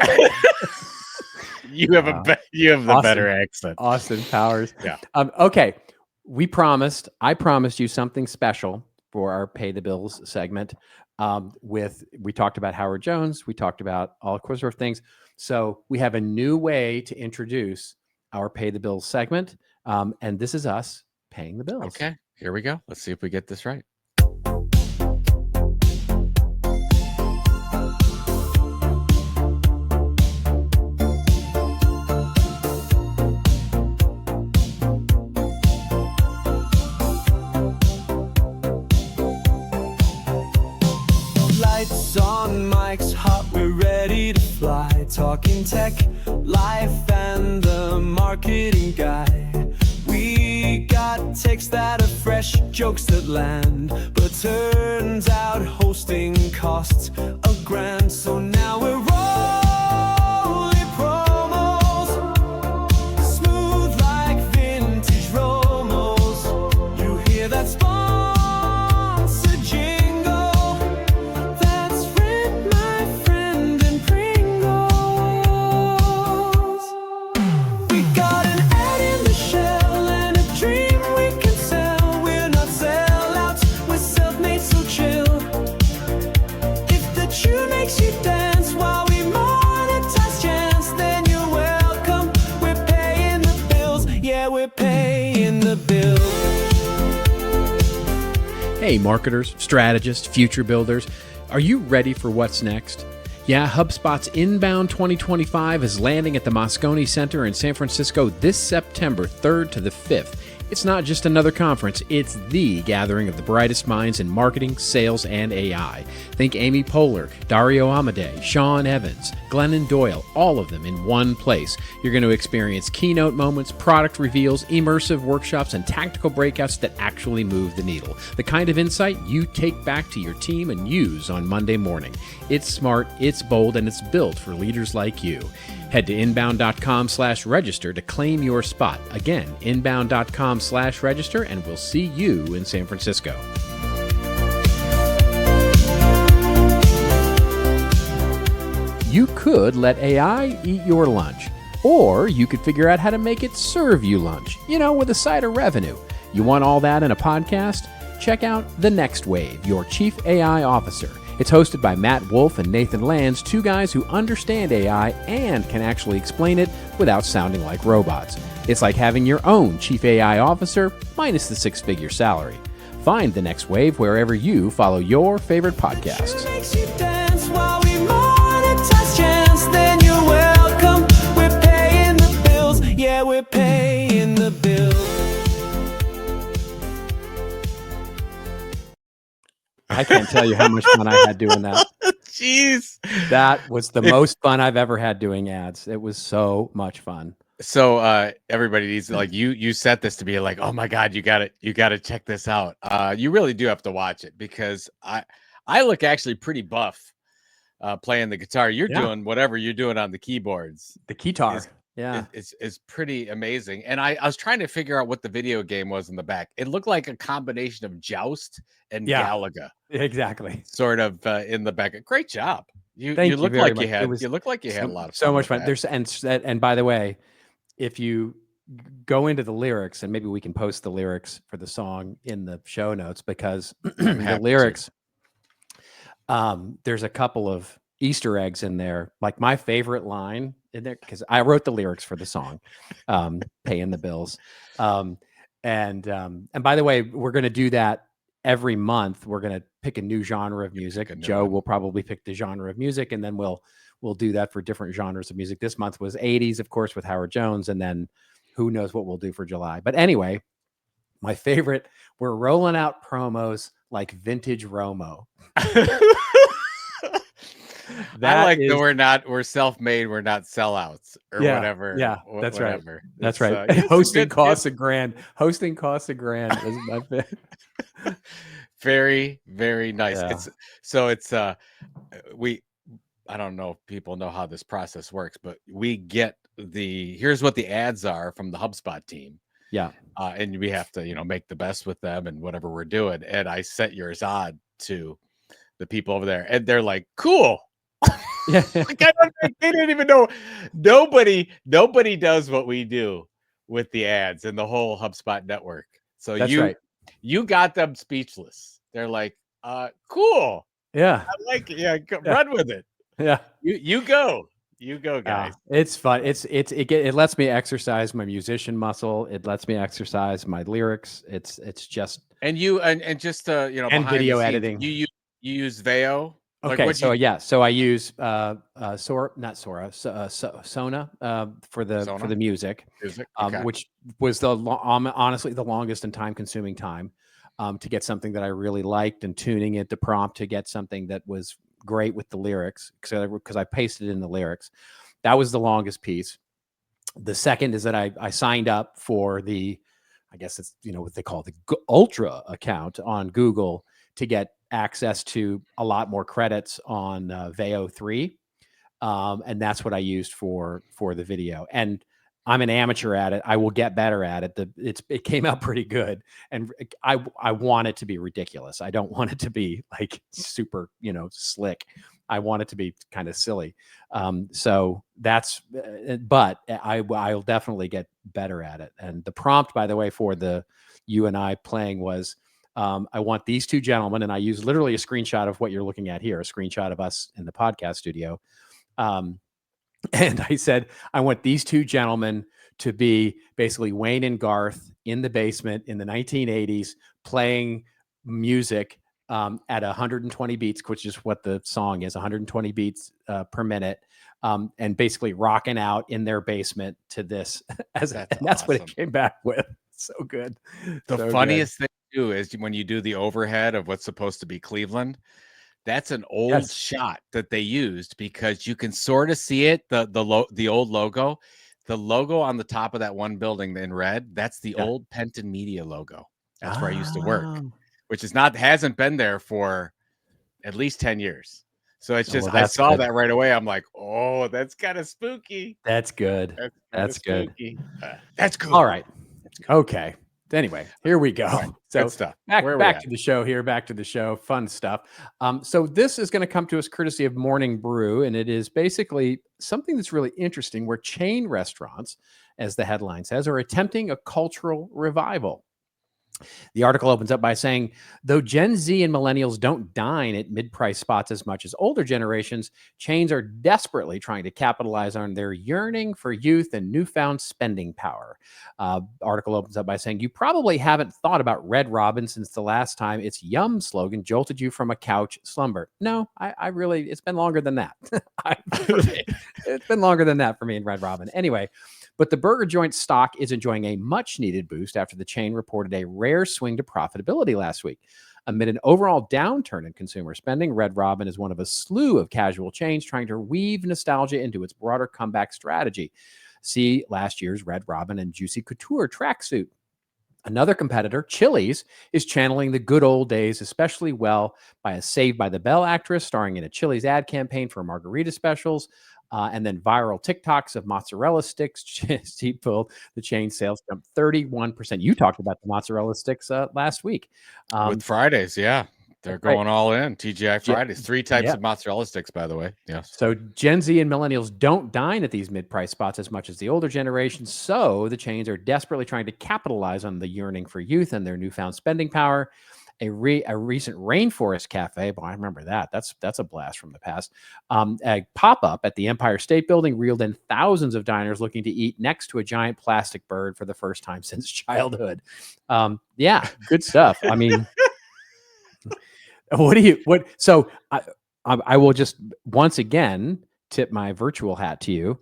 You have the better accent. Austin Powers. Yeah. Okay. I promised you something special for our Pay the Bills segment. We talked about Howard Jones. We talked about all sorts of things. So we have a new way to introduce our Pay the Bills segment. And this is us paying the bills. Okay, here we go. Let's see if we get this right. On mics hot, we're ready to fly. Talking tech, life, and the marketing guy. We got takes that are fresh, jokes that land. But turns out hosting costs $1,000. So now we're rolling promos, smooth like vintage Romos. You hear that sponsor jingle? That's Rent, my friend, and Pringles. We got an ad in the shell and a dream we can sell. We're not sellouts, we're self-made, so chill. If the tune makes you dance while we monetize chance, then you're welcome. We're paying the bills, yeah, we're paying the bills. Hey, marketers, strategists, future builders, are you ready for what's next? Yeah, HubSpot's Inbound 2025 is landing at the Moscone Center in San Francisco this September 3rd to the 5th. It's not just another conference, it's the gathering of the brightest minds in marketing, sales, and AI. Think Amy Poehler, Dario Amodei, Sean Evans, Glennon Doyle, all of them in one place. You're going to experience keynote moments, product reveals, immersive workshops, and tactical breakouts that actually move the needle. The kind of insight you take back to your team and use on Monday morning. It's smart, it's bold, and it's built for leaders like you. Head to inbound.com/register to claim your spot. Again, inbound.com/register, and we'll see you in San Francisco. You could let AI eat your lunch, or you could figure out how to make it serve you lunch, with a side of revenue. You want all that in a podcast? Check out The Next Wave, your Chief AI Officer. It's hosted by Matt Wolf and Nathan Lands, two guys who understand AI and can actually explain it without sounding like robots. It's like having your own Chief AI Officer minus the six-figure salary. Find The Next Wave wherever you follow your favorite podcasts. Makes you dance while we monetize chance, then you're welcome. We're paying the bills. Yeah, we're paying the bills. I can't tell you how much fun I had doing that. Jeez. That was the most fun I've ever had doing ads. It was so much fun. So everybody needs like you set this to be like, oh my God, you gotta check this out. You really do have to watch it because I look actually pretty buff playing the guitar. You're doing whatever you're doing on the keyboards. The guitar. It's pretty amazing. And I was trying to figure out what the video game was in the back. It looked like a combination of Joust and Galaga. Exactly. Sort of in the back. Great job. You Thank you look very like much. you look like you had a lot of so fun much with fun. that. There's and by the way, if you go into the lyrics, and maybe we can post the lyrics for the song in the show notes, because the lyrics, there's a couple of Easter eggs in there. Like my favorite line in there, because I wrote the lyrics for the song, paying the bills. And by the way, we're going to do that every month. We're going to pick a new genre of music. Joe will probably pick the genre of music, and then we'll do that for different genres of music. This month was 80s, of course, with Howard Jones, and then who knows what we'll do for July. But anyway, my favorite, we're rolling out promos like vintage Romo. That we're self-made, we're not sellouts or whatever. Yeah, that's whatever. Right. That's right. Hosting costs $1,000. Hosting costs $1,000 is my favorite. Very, very nice. Yeah. I don't know if people know how this process works, but we get here's what the ads are from the HubSpot team. Yeah. And we have to, make the best with them and whatever we're doing. And I set yours on to the people over there, and they're like, cool. Yeah. Like, they didn't even know. Nobody does what we do with the ads and the whole HubSpot network. So That's right. You got them speechless. They're like, cool. Yeah. I like it. Yeah. Run with it. Yeah. You go, guys. It's fun. It lets me exercise my musician muscle. It lets me exercise my lyrics. It's just and just and video editing. You use Veo. Okay, so I use Sona for the music, okay. which was honestly the longest and time-consuming time to get something that I really liked, and tuning it to prompt to get something that was great with the lyrics, because I pasted in the lyrics. That was the longest piece. The second is that I signed up for I guess it's what they call the Ultra account on Google to get access to a lot more credits on Veo 3. And that's what I used for the video. And I'm an amateur at it. I will get better at it. It came out pretty good. And I want it to be ridiculous. I don't want it to be like super, slick. I want it to be kind of silly. So that's, but I'll definitely get better at it. And the prompt, by the way, for the you and I playing was, I want these two gentlemen, and I use literally a screenshot of what you're looking at here, a screenshot of us in the podcast studio. And I said, I want these two gentlemen to be basically Wayne and Garth in the basement in the 1980s playing music at 120 beats, which is what the song is, 120 beats per minute, and basically rocking out in their basement to this. That's awesome. What it came back with. So good. The So good. funniest thing too is when you do the overhead of what's supposed to be Cleveland. That's an old Yes. shot that they used because you can sort of see it. The old logo, the logo on the top of that one building in red. That's the Yeah. old Penton Media logo. That's where I used to work, Oh. which hasn't been there for at least 10 years. So it's Oh, just well, I that's saw good. that right away. I'm like, oh, that's kind of spooky. That's good. That's kind of That's good. spooky. That's cool. All right. That's good. Okay. Anyway, here we go. All right. So Good stuff. Where are we back at? to the show here. Back to the show. Fun stuff. So this is going to come to us courtesy of Morning Brew, and it is basically something that's really interesting where chain restaurants, as the headline says, are attempting a cultural revival. The article opens up by saying, though Gen Z and millennials don't dine at mid-price spots as much as older generations, chains are desperately trying to capitalize on their yearning for youth and newfound spending power. Article opens up by saying, you probably haven't thought about Red Robin since the last time its yum slogan jolted you from a couch slumber. No, I really, it's been longer than that. It's been longer than that for me and Red Robin. Anyway, but the burger joint stock is enjoying a much needed boost after the chain reported a rare swing to profitability last week. Amid an overall downturn in consumer spending, Red Robin is one of a slew of casual chains trying to weave nostalgia into its broader comeback strategy. See last year's Red Robin and Juicy Couture tracksuit. Another competitor, Chili's, is channeling the good old days especially well by a Saved by the Bell actress starring in a Chili's ad campaign for margarita specials. And then viral TikToks of mozzarella sticks. The chain sales jumped 31%. You talked about the mozzarella sticks last week. With Fridays, yeah. They're right. going all in. TGI Fridays. 3 types of mozzarella sticks, by the way. Yes. So Gen Z and millennials don't dine at these mid-price spots as much as the older generation. So the chains are desperately trying to capitalize on the yearning for youth and their newfound spending power. A recent Rainforest Cafe, boy, I remember that. That's a blast from the past. A pop-up at the Empire State Building reeled in thousands of diners looking to eat next to a giant plastic bird for the first time since childhood. Yeah, good stuff. I mean, so I will just once again tip my virtual hat to you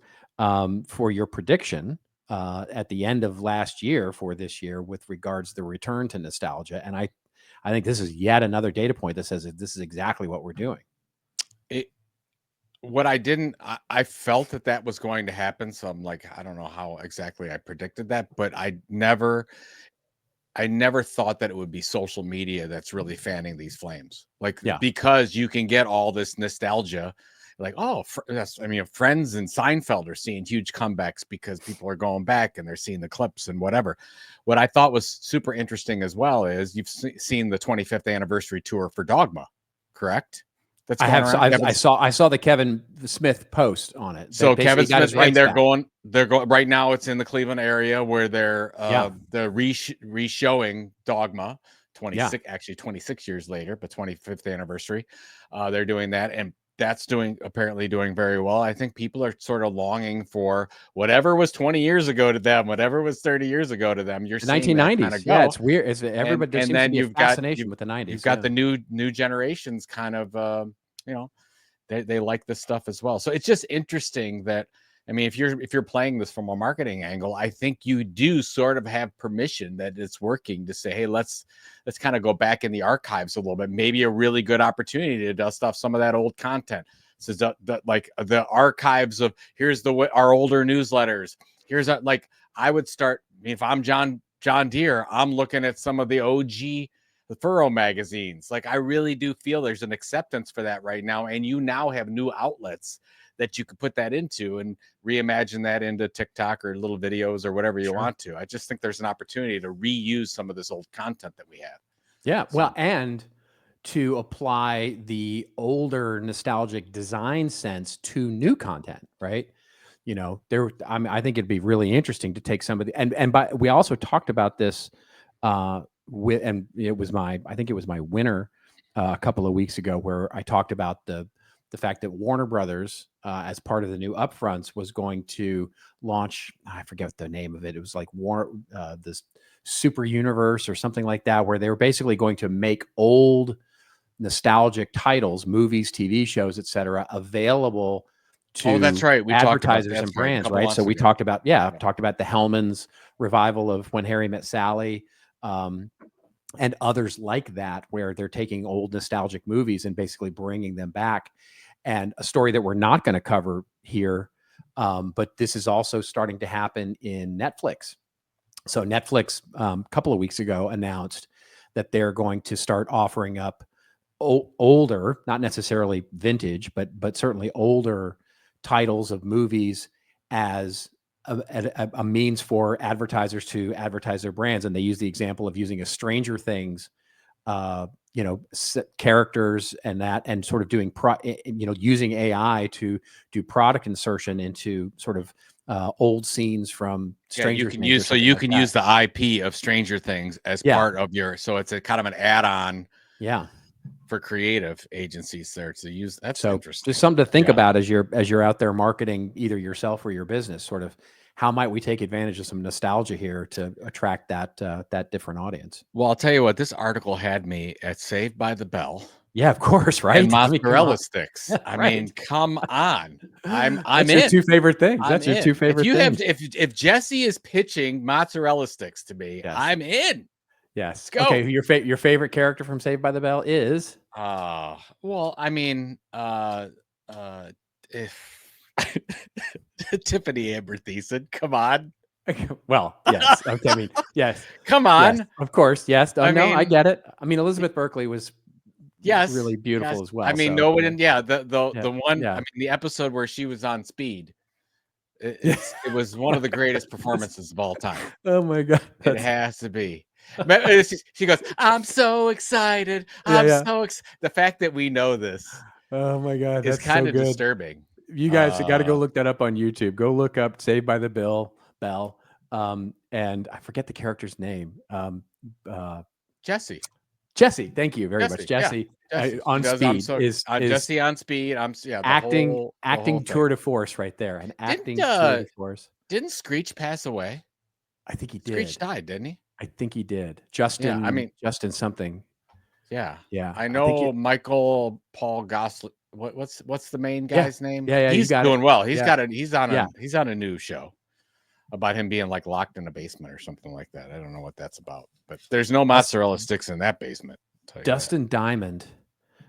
for your prediction at the end of last year for this year with regards to the return to nostalgia. And I think this is yet another data point that says that this is exactly what we're doing. I felt that was going to happen. So I'm like, I don't know how exactly I predicted that, but I never thought that it would be social media that's really fanning these flames. Like, because you can get all this nostalgia, like, Friends and Seinfeld are seeing huge comebacks because people are going back and they're seeing the clips and whatever. What I thought was super interesting as well is you've seen the 25th anniversary tour for Dogma, correct? I saw the Kevin Smith post on it. So Kevin Smith, and they're going right now. It's in the Cleveland area where they're re-showing Dogma 26 years later, but 25th anniversary. They're doing that, and that's apparently doing very well. I think people are sort of longing for whatever was 20 years ago to them, whatever was 30 years ago to them. You're the seeing 1990s. Kind of it's weird. It's everybody. And then you've got fascination with the 90s. You've got the new generations kind of they like this stuff as well. So it's just interesting that, I mean, if you're playing this from a marketing angle, I think you do sort of have permission that it's working to say, hey, let's kind of go back in the archives a little bit. Maybe a really good opportunity to dust off some of that old content. So like the archives of our older newsletters. I would start. I mean, if I'm John Deere, I'm looking at some of the OG the Furrow magazines. Like, I really do feel there's an acceptance for that right now, and you now have new outlets that you could put that into and reimagine that into TikTok or little videos or whatever you want to. I just think there's an opportunity to reuse some of this old content that we have. Yeah. So, well, and to apply the older nostalgic design sense to new content, right? I think it'd be really interesting to take some of the, we also talked about this I think it was my winner a couple of weeks ago, where I talked about the fact that Warner Brothers, as part of the new upfronts, was going to launch, I forget the name of it. It was like this Super Universe or something like that, where they were basically going to make old nostalgic titles, movies, TV shows, etc., available to that's right. We advertisers and brands, right? So we talked about the Hellman's revival of When Harry Met Sally, and others like that, where they're taking old nostalgic movies and basically bringing them back. And a story that we're not going to cover here, but this is also starting to happen in Netflix. So Netflix, a couple of weeks ago, announced that they're going to start offering up older, not necessarily vintage, but certainly older titles of movies as a means for advertisers to advertise their brands. And they use the example of using a Stranger Things, characters and sort of doing using AI to do product insertion into sort of old scenes from Stranger Things. You can use the IP of Stranger Things as part of your, so it's a kind of an add-on. Yeah. For creative agencies there to use. That's so interesting. Just something to think about as you're out there marketing either yourself or your business. Sort of, how might we take advantage of some nostalgia here to attract that different audience? Well, I'll tell you what, this article had me at Saved by the Bell. Yeah, of course, right? And mozzarella sticks. I mean, come on. I'm That's in. your two favorite things. That's your two favorite things. If Jesse is pitching mozzarella sticks to me, I'm in. Yes. Go. Okay. Your favorite character from Saved by the Bell is? Well, I mean, if Tiffany Amber Thiessen, come on. Well, yes. Okay. I mean, yes. Come on. Yes, of course. Yes. I get it. I mean, Elizabeth Berkley was really beautiful as well. I mean, the one. Yeah. I mean, the episode where she was on speed. It was one of the greatest performances of all time. Oh my God. It has to be. She goes, I'm so excited. The fact that we know this. Oh my God. Is kind of disturbing. You guys got to go look that up on YouTube. Go look up Saved by the Bell. And I forget the character's name. Jesse. Thank you very much. Jesse. On Speed is Jesse on Speed. Acting tour de force right there. An acting tour de force. Didn't Screech pass away? I think he did. Screech died, didn't he? I think he did. Justin. Justin something. Yeah. Yeah. I know Michael Paul Gosling. What's the main guy's name? Yeah. He's doing well. He's on a new show about him being like locked in a basement or something like that. I don't know what that's about, but there's no mozzarella sticks in that basement. Dustin Diamond.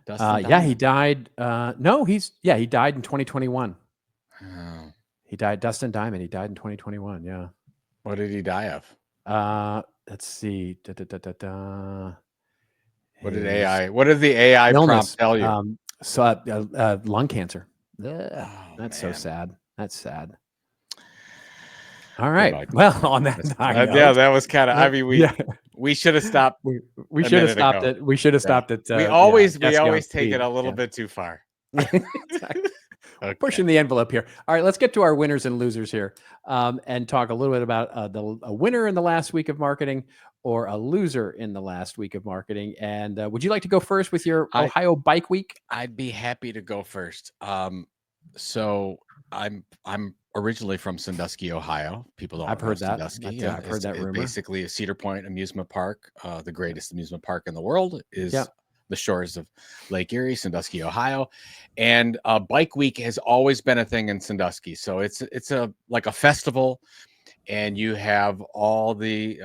Diamond. Yeah, he died. He died in 2021. Oh. He died. Dustin Diamond. He died in 2021. Yeah. What did he die of? Let's see. What did the AI prompt tell you? Lung cancer. That's so sad. That's sad. All right. Well, on that note, that was kind of. I mean, we should have stopped. We should have stopped it. We should have stopped it. We always take it a little bit too far. Okay. Pushing the envelope here. All right, let's get to our winners and losers here, and talk a little bit about a winner in the last week of marketing or a loser in the last week of marketing. And would you like to go first with your Ohio Bike Week? I'd be happy to go first. So I'm originally from Sandusky, Ohio. People don't. I've heard that. Sandusky. I've heard that rumor. Basically, a Cedar Point amusement park, the greatest amusement park in the world, is the shores of Lake Erie, Sandusky, Ohio. And Bike Week has always been a thing in Sandusky. So it's like a festival, and you have all the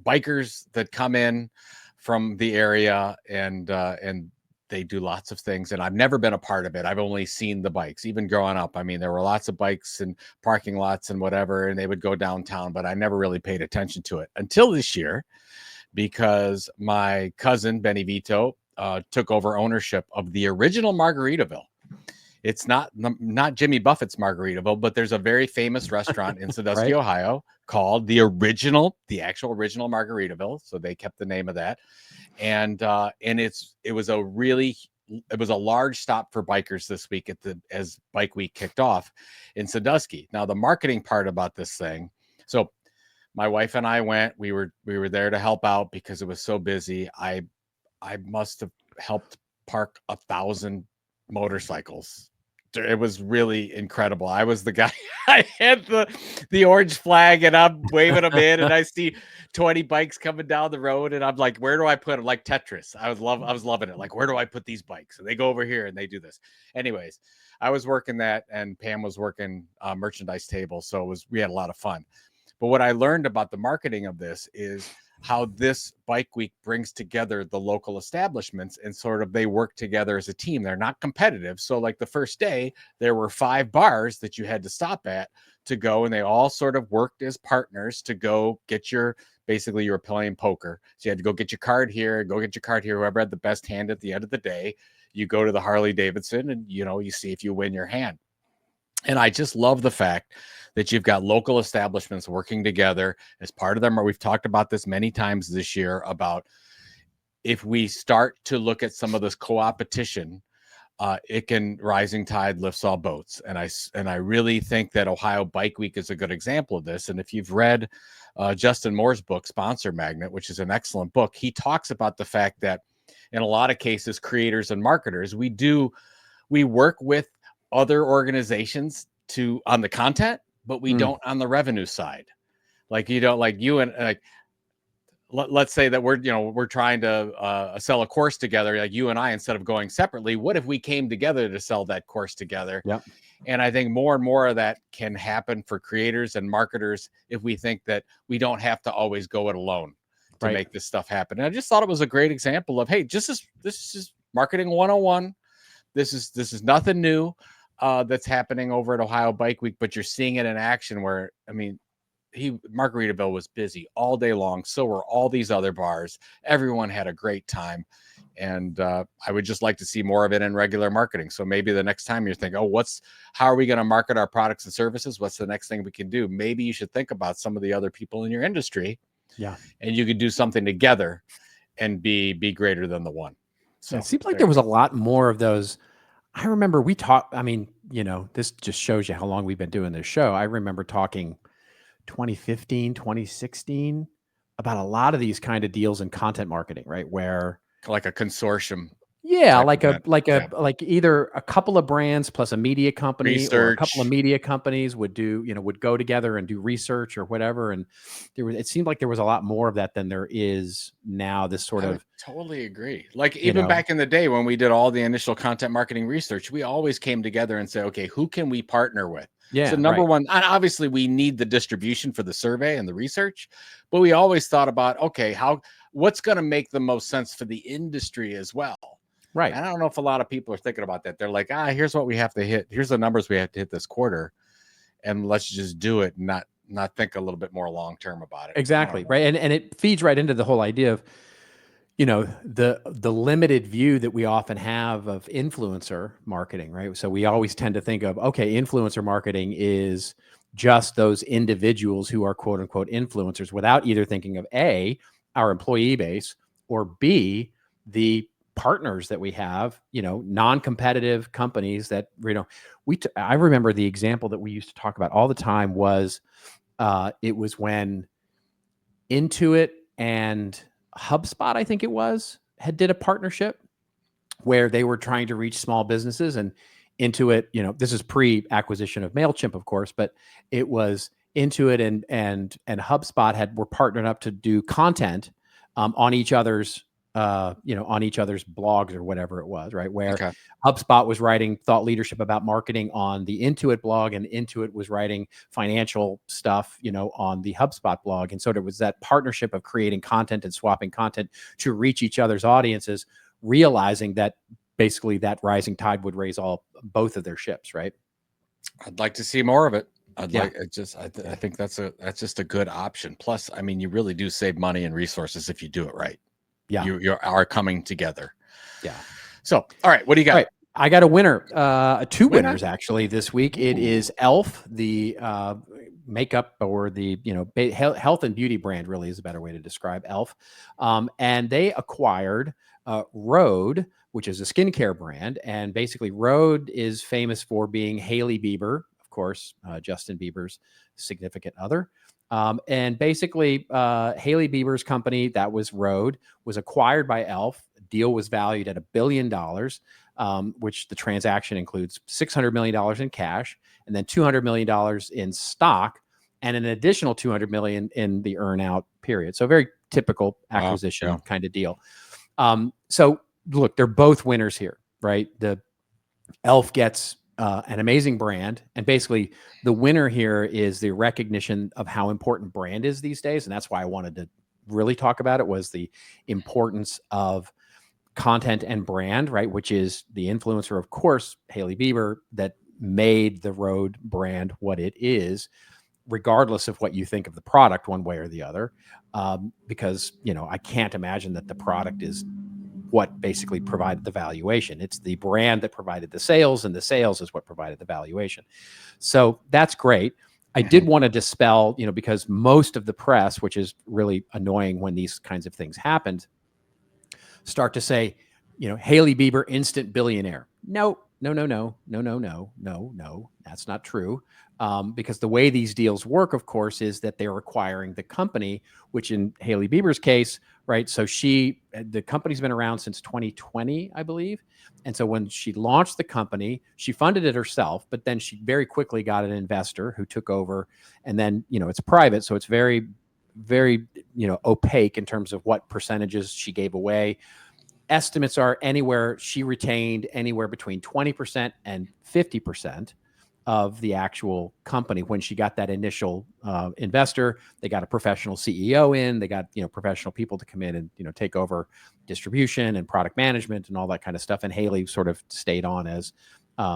bikers that come in from the area, and they do lots of things. And I've never been a part of it. I've only seen the bikes. Even growing up, I mean, there were lots of bikes and parking lots and whatever, and they would go downtown, but I never really paid attention to it until this year, because my cousin Benny Vito took over ownership of the original Margaritaville. It's not Jimmy Buffett's Margaritaville, but there's a very famous restaurant in Sandusky, Ohio, called the actual original Margaritaville. So they kept the name of that, and it was a large stop for bikers this week as Bike Week kicked off in Sandusky. Now the marketing part about this thing, so my wife and I went. We were there to help out because it was so busy. I must have helped park 1,000 motorcycles. It was really incredible. I was the guy. I had the orange flag, and I'm waving them in, and I see 20 bikes coming down the road, and I'm like, where do I put them? Like Tetris. I was loving it. Like, where do I put these bikes? And they go over here and they do this. Anyways, I was working that, and Pam was working merchandise table. So we had a lot of fun. But what I learned about the marketing of this is how this bike week brings together the local establishments, and sort of they work together as a team. They're not competitive. So like the first day, there were 5 bars that you had to stop at to go, and they all sort of worked as partners to go get your, basically you were playing poker. So you had to go get your card here, go get your card here. Whoever had the best hand at the end of the day, you go to the Harley Davidson and, you know, you see if you win your hand. And I just love the fact that you've got local establishments working together as part of them. We've talked about this many times this year about if we start to look at some of this co-opetition, it can, rising tide lifts all boats. And I really think that Ohio Bike Week is a good example of this. And if you've read Justin Moore's book, Sponsor Magnet, which is an excellent book, he talks about the fact that in a lot of cases, creators and marketers, we work with other organizations on the content, but we don't on the revenue side. Like, you don't, like you and like, let's say that we're trying to sell a course together, like you and I, instead of going separately, what if we came together to sell that course together? Yep. And I think more and more of that can happen for creators and marketers if we think that we don't have to always go it alone to make this stuff happen. And I just thought it was a great example of, hey, this is marketing 101. This is nothing new that's happening over at Ohio Bike Week, but you're seeing it in action where, I mean, Margaritaville was busy all day long. So were all these other bars. Everyone had a great time. And I would just like to see more of it in regular marketing. So maybe the next time you're thinking, how are we going to market our products and services? What's the next thing we can do? Maybe you should think about some of the other people in your industry. Yeah. And you could do something together and be greater than the one. So it seems like there was a lot more of those. I remember we talked, I mean, you know, this just shows you how long we've been doing this show. I remember talking 2015, 2016 about a lot of these kind of deals in content marketing, right? Where like a consortium. Yeah, like either a couple of brands plus a media company or a couple of media companies would go together and do research or whatever. And it seemed like there was a lot more of that than there is now. This sort of totally agree. Like even back in the day when we did all the initial content marketing research, we always came together and said, okay, who can we partner with? Yeah. So number one, obviously we need the distribution for the survey and the research, but we always thought about, okay, what's going to make the most sense for the industry as well. Right. And I don't know if a lot of people are thinking about that. They're like, here's what we have to hit. Here's the numbers we have to hit this quarter. And let's just do it. And not think a little bit more long-term about it. Exactly. Right. And it feeds right into the whole idea of, the limited view that we often have of influencer marketing, right? So we always tend to think of, okay, influencer marketing is just those individuals who are quote unquote influencers, without either thinking of A, our employee base, or B, the partners that we have, non-competitive companies that, I remember the example that we used to talk about all the time was, it was when Intuit and HubSpot, I think it was, did a partnership where they were trying to reach small businesses, and Intuit, this is pre-acquisition of MailChimp, of course, but it was Intuit and HubSpot were partnered up to do content on each other's blogs or whatever it was, right? Where HubSpot was writing thought leadership about marketing on the Intuit blog, and Intuit was writing financial stuff, on the HubSpot blog. And so there was that partnership of creating content and swapping content to reach each other's audiences, realizing that basically that rising tide would raise both of their ships, right? I'd like to see more of it. I think that's just a good option. Plus, I mean, you really do save money and resources if you do it right. Yeah. You are coming together. Yeah. So, all right, what do you got? All right, I got a winner, two winners actually this week. It is e.l.f., the makeup or the, health and beauty brand, really is a better way to describe e.l.f. And they acquired Rhode, which is a skincare brand. And basically Rhode is famous for being Hailey Bieber, of course, Justin Bieber's significant other. And basically, Hailey Bieber's company, that was Rhode, was acquired by e.l.f. Deal was valued at $1 billion, which the transaction includes $600 million in cash, and then $200 million in stock, and an additional $200 million in the earn-out period. So very typical acquisition kind of deal. So look, they're both winners here, right? The e.l.f. gets an amazing brand. And basically the winner here is the recognition of how important brand is these days. And that's why I wanted to really talk about it, was the importance of content and brand, right? Which is the influencer, of course, Hailey Bieber, that made the Rode brand what it is, regardless of what you think of the product one way or the other. Because, I can't imagine that the product is what basically provided the valuation. It's the brand that provided the sales, and the sales is what provided the valuation. So that's great. I did want to dispel, because most of the press, which is really annoying when these kinds of things happened, start to say, Hailey Bieber, instant billionaire. No. That's not true. Because the way these deals work, of course, is that they're acquiring the company, which in Hailey Bieber's case, right? So the company's been around since 2020, I believe. And so when she launched the company, she funded it herself, but then she very quickly got an investor who took over. And then, it's private. So it's very, very, opaque in terms of what percentages she gave away. Estimates are she retained anywhere between 20% and 50% of the actual company. When she got that initial investor, they got a professional CEO in, they got, professional people to come in and, take over distribution and product management and all that kind of stuff. And Hailey sort of stayed on as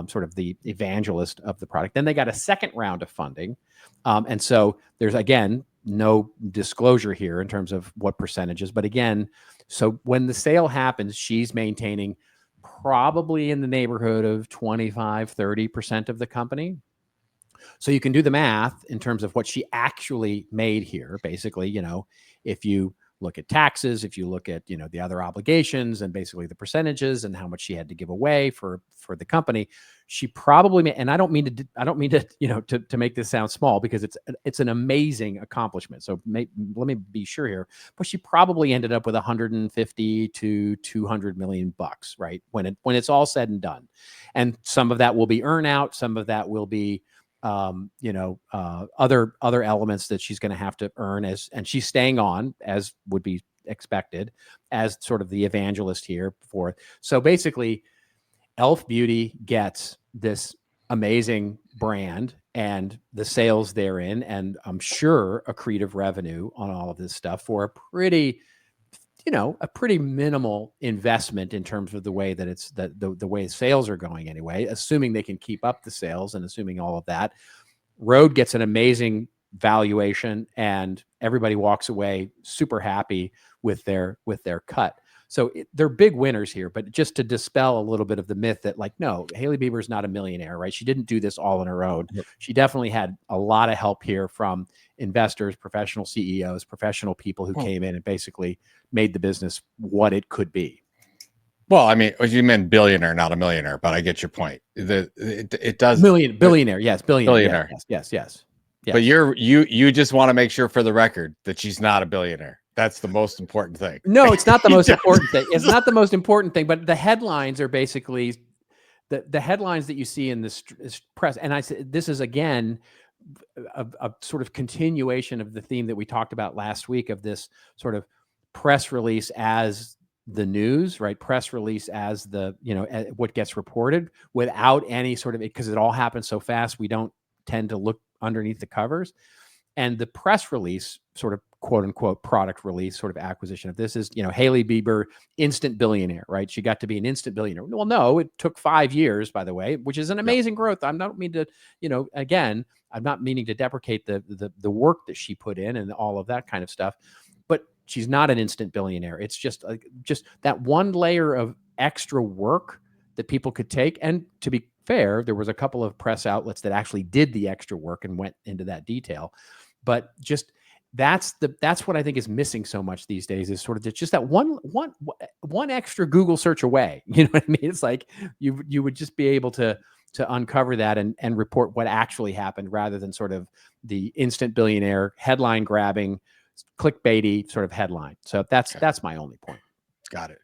sort of the evangelist of the product. Then they got a second round of funding. And so there's, again, no disclosure here in terms of what percentages, but again, so when the sale happens, she's maintaining probably in the neighborhood of 25, 30% of the company. So you can do the math in terms of what she actually made here. Basically, if you look at taxes, if you look at, the other obligations and basically the percentages and how much she had to give away for the company, she probably and I don't mean to, to make this sound small, because it's an amazing accomplishment. So let me be sure here, but she probably ended up with 150 to 200 million bucks, right? When it's all said and done. And some of that will be earn out. Some of that will be, other elements that she's going to have to earn and she's staying on, as would be expected, as sort of the evangelist here for. So basically, e.l.f. Beauty gets this amazing brand and the sales therein, and I'm sure accretive revenue on all of this stuff for a pretty minimal investment in terms of the way that it's the way sales are going anyway, assuming they can keep up the sales and assuming all of that. Rode gets an amazing valuation and everybody walks away super happy with their cut. So they're big winners here, but just to dispel a little bit of the myth that no, Hailey Bieber is not a millionaire, right? She didn't do this all on her own. Yep. She definitely had a lot of help here from investors, professional CEOs, professional people who came in and basically made the business what it could be. Well, I mean, you meant billionaire, not a millionaire, but I get your point. It does billionaire. Yes. Billionaire. Yes. But you just want to make sure for the record that she's not a billionaire. That's the most important thing. No, it's not the most important thing. It's not the most important thing, but the headlines are basically the headlines that you see in this press. And I said, this is again, a sort of continuation of the theme that we talked about last week of this sort of press release as the news, right? Press release as the, what gets reported without any sort of, because it all happens so fast. We don't tend to look underneath the covers. And the press release, sort of quote unquote product release, sort of acquisition of this is, Hailey Bieber, instant billionaire, right? She got to be an instant billionaire. Well, no, it took 5 years, by the way, which is an amazing growth. I'm not meaning to, again, I'm not meaning to deprecate the work that she put in and all of that kind of stuff, but she's not an instant billionaire. It's just that one layer of extra work that people could take. And to be fair, there was a couple of press outlets that actually did the extra work and went into that detail. But just that's what I think is missing so much these days, is sort of just that one extra Google search away. You know what I mean? It's like you would just be able to uncover that and report what actually happened, rather than sort of the instant billionaire headline grabbing, clickbaity sort of headline. So that's my only point. Got it.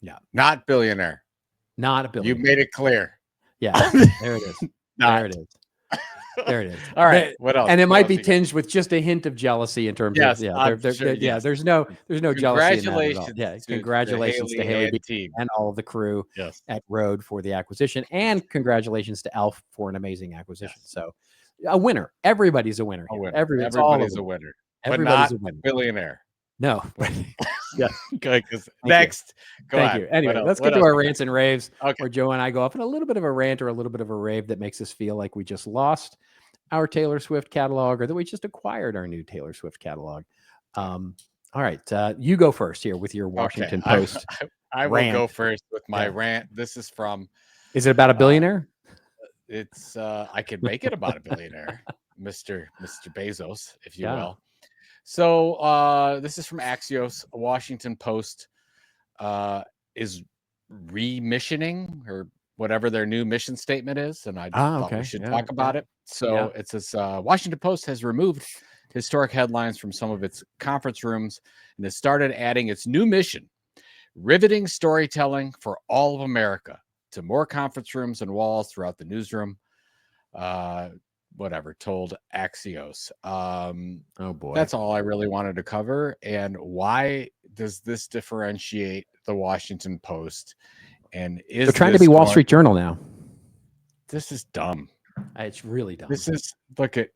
Yeah. Not billionaire. Not a billionaire. You made it clear. Yeah. There it is. Not. There it is. There it is. All right. What else? And it What might else be you got? tinged with just a hint of jealousy in terms Yes, of I'm sure. yeah. Yes. There's no jealousy in that at all. Congratulations Yeah, to the congratulations to Hailey Hailey and Bieber team. and all of the crew Yes. at Rode for the acquisition, and congratulations to e.l.f. for an amazing acquisition. Yes. So, a winner. Everybody's a winner A here. winner. It's all Everybody's a a winner. winner, but Everybody's not a winner. billionaire. No, but yeah. Good. 'Cause Thank you. next, go Thank on. you. Anyway, What else? let's What get to else our you got? rants and raves, Okay. where Joe and I go off on a little bit of a rant or a little bit of a rave that makes us feel like we just lost our Taylor Swift catalog, or that we just acquired our new Taylor Swift catalog. All right, you go first here with your Washington Okay. Post. I will rant. go first with my Yeah. rant. This is from Is it about a billionaire? it's I could make it about a billionaire, Mr. Bezos, if you Yeah. will. So this is from Axios. Washington Post is remissioning, or whatever their new mission statement is, and I thought we should talk about it. So it says Washington Post has removed historic headlines from some of its conference rooms and has started adding its new mission: riveting storytelling for all of America, to more conference rooms and walls throughout the newsroom. Whatever, told Axios. Oh boy. That's all I really wanted to cover. And why does this differentiate the Washington Post? And is They're trying to this be Wall going- Street Journal now. This is dumb. It's really dumb. This is look at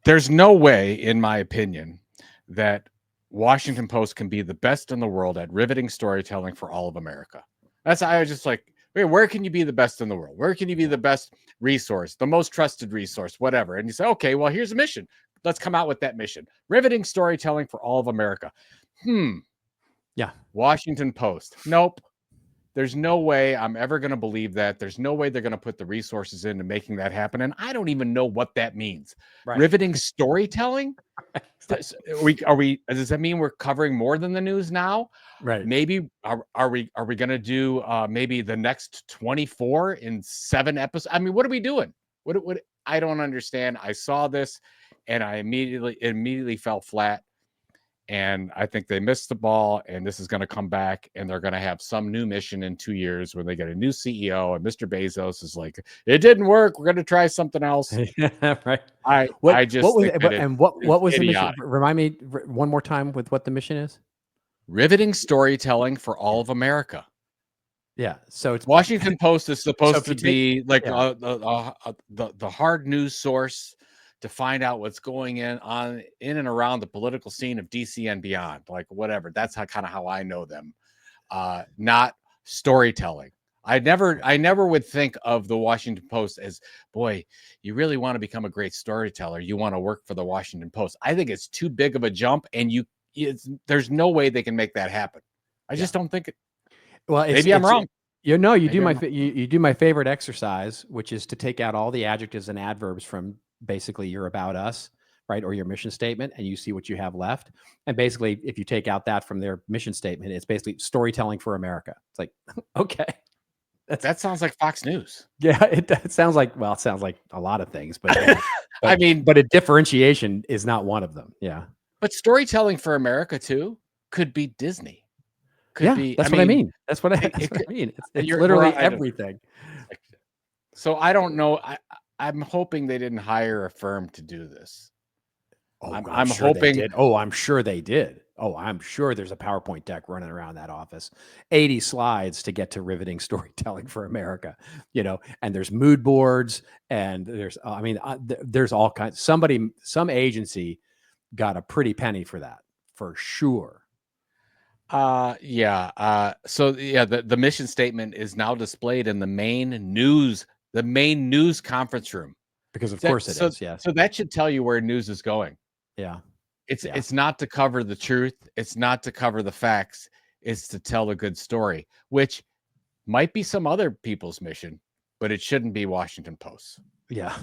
there's no way, in my opinion, that Washington Post can be the best in the world at riveting storytelling for all of America. I was just like, wait, where can you be the best in the world? Where can you be the best resource, the most trusted resource, whatever? And you say, okay, well, here's a mission. Let's come out with that mission: riveting storytelling for all of America. Yeah. Washington Post. Nope. There's no way I'm ever going to believe that. There's no way they're going to put the resources into making that happen. And I don't even know what that means. Right. Riveting storytelling? Does that mean we're covering more than the news now? Right. Maybe are we going to do maybe the next 24 in 7 episodes? I mean, what are we doing? What I don't understand. I saw this and I immediately fell flat. And I think they missed the ball, and this is going to come back, and they're going to have some new mission in 2 years when they get a new CEO, and Mr. Bezos is like, it didn't work. We're going to try something else. Right. I just what was think that and what was the mission? idiotic. Remind me one more time with what the mission is. Riveting storytelling for all of America. Yeah. So it's Washington Post is supposed if you to be like yeah. the hard news source to find out what's going in and around the political scene of DC and beyond, like whatever. That's kind of how I know them. Not storytelling. I never would think of the Washington Post as, boy, you really want to become a great storyteller, you want to work for the Washington Post. I think it's too big of a jump, and there's no way they can make that happen. I just don't think it. Well, maybe I'm wrong. You Maybe do I'm you do my favorite exercise, which is to take out all the adjectives and adverbs from basically your about us, right, or your mission statement, and you see what you have left. And basically, if you take out that from their mission statement, it's basically storytelling for America. It's like, okay, that sounds like Fox News. Yeah, it sounds like, well, it sounds like a lot of things, but I mean, but a differentiation is not one of them. Yeah, but storytelling for America too could be Disney. Could be. That's what I mean. That's what I mean. It's literally everything. So I don't know. I'm hoping they didn't hire a firm to do this. Oh, I'm sure hoping. They did. Oh, I'm sure they did. Oh, I'm sure there's a PowerPoint deck running around that office. 80 slides to get to riveting storytelling for America, and there's mood boards, and there's, there's all kinds. Some agency got a pretty penny for that, for sure. So the mission statement is now displayed in the main news conference room. Because of course it is. Yeah. So that should tell you where news is going. Yeah. It's not to cover the truth. It's not to cover the facts. It's to tell a good story, which might be some other people's mission, but it shouldn't be Washington Post. Yeah.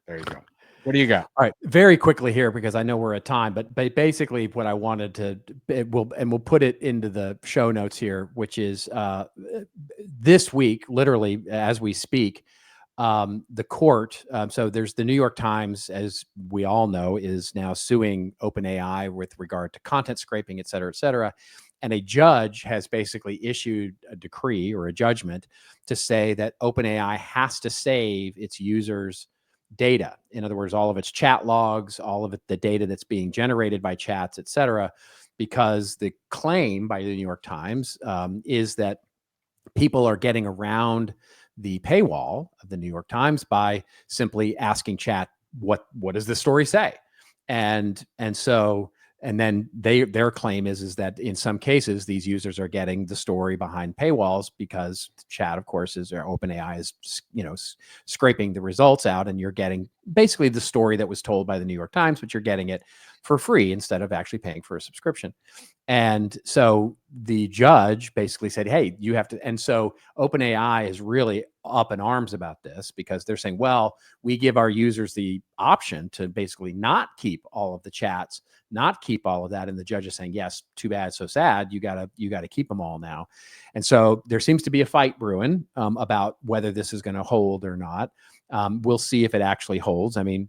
There you go. What do you got? All right, very quickly here, because I know we're at time, but basically what I wanted to, we'll put it into the show notes here, which is this week, literally as we speak, the court. So there's the New York Times, as we all know, is now suing OpenAI with regard to content scraping, et cetera, et cetera. And a judge has basically issued a decree or a judgment to say that OpenAI has to save its users' data. In other words, all of its chat logs, all of the data that's being generated by chats, et cetera, because the claim by the New York Times is that people are getting around the paywall of the New York Times by simply asking chat, what does this story say? And then their claim is that in some cases these users are getting the story behind paywalls because chat, of course, OpenAI is scraping the results out, and you're getting basically the story that was told by the New York Times, but you're getting it for free instead of actually paying for a subscription. And so the judge basically said, hey, you have to. And so OpenAI is really up in arms about this because they're saying, well, we give our users the option to basically not keep all of the chats, not keep all of that. And the judge is saying, yes, too bad, so sad. You gotta keep them all now. And so there seems to be a fight brewing about whether this is going to hold or not. We'll see if it actually holds. I mean,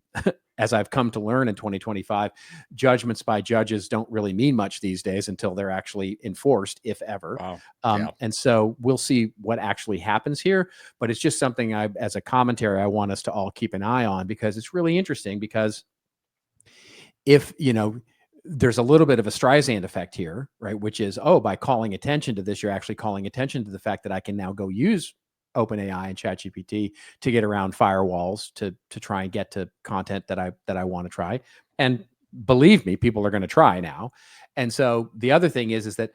as I've come to learn in 2025, judgments by judges don't really mean much these days until they're actually enforced, if ever. Wow. And so we'll see what actually happens here. But it's just something as a commentary, I want us to all keep an eye on, because it's really interesting. Because if, there's a little bit of a Streisand effect here, right? Which is, by calling attention to this, you're actually calling attention to the fact that I can now go use OpenAI and ChatGPT to get around firewalls to try and get to content that I want to try. And believe me, people are going to try now. And so the other thing is that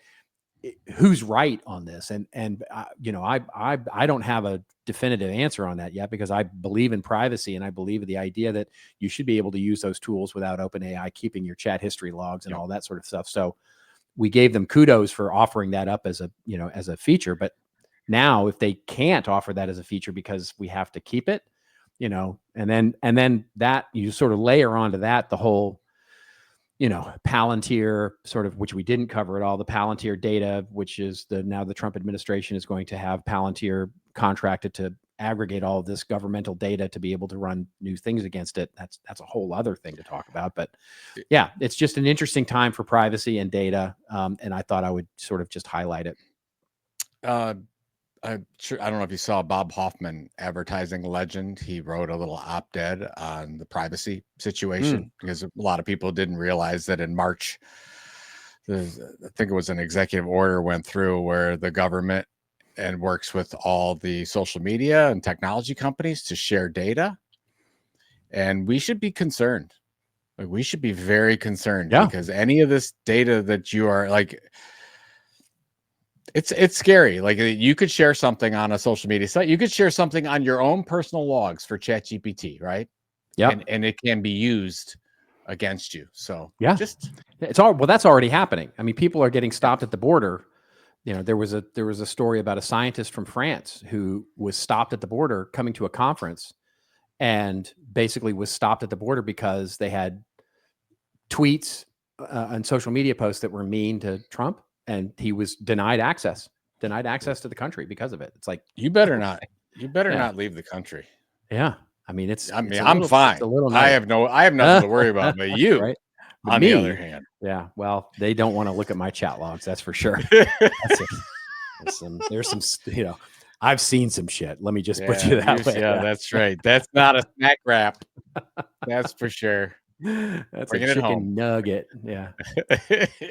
who's right on this? And I don't have a definitive answer on that yet, because I believe in privacy and I believe in the idea that you should be able to use those tools without OpenAI keeping your chat history logs and all that sort of stuff. So we gave them kudos for offering that up as a feature, but now if they can't offer that as a feature because we have to keep it, and then that you sort of layer onto that the whole, Palantir sort of, which we didn't cover at all, the Palantir data, which is now the Trump administration is going to have Palantir contracted to aggregate all of this governmental data to be able to run new things against it. That's a whole other thing to talk about. But yeah, it's just an interesting time for privacy and data. And I thought I would sort of just highlight it. I don't know if you saw Bob Hoffman, advertising legend. He wrote a little op-ed on the privacy situation because a lot of people didn't realize that in March, I think it was an executive order went through where the government and works with all the social media and technology companies to share data. And we should be concerned. Like, we should be very concerned because any of this data that you are like, it's scary. Like, you could share something on a social media site. You could share something on your own personal logs for ChatGPT, right? Yeah. And it can be used against you. So that's already happening. I mean, people are getting stopped at the border. There was a story about a scientist from France who was stopped at the border coming to a conference, and basically was stopped at the border because they had tweets and social media posts that were mean to Trump. And he was denied access to the country because of it. It's like, you better not leave the country. Yeah. I mean, I'm fine. I have nothing to worry about, but you, right? On the other hand. Yeah. Well, they don't want to look at my chat logs. That's for sure. There's some, I've seen some shit. Let me just put you that way. Yeah, that's right. That's not a snack wrap. That's for sure. That's Bring a it chicken home. nugget. Yeah.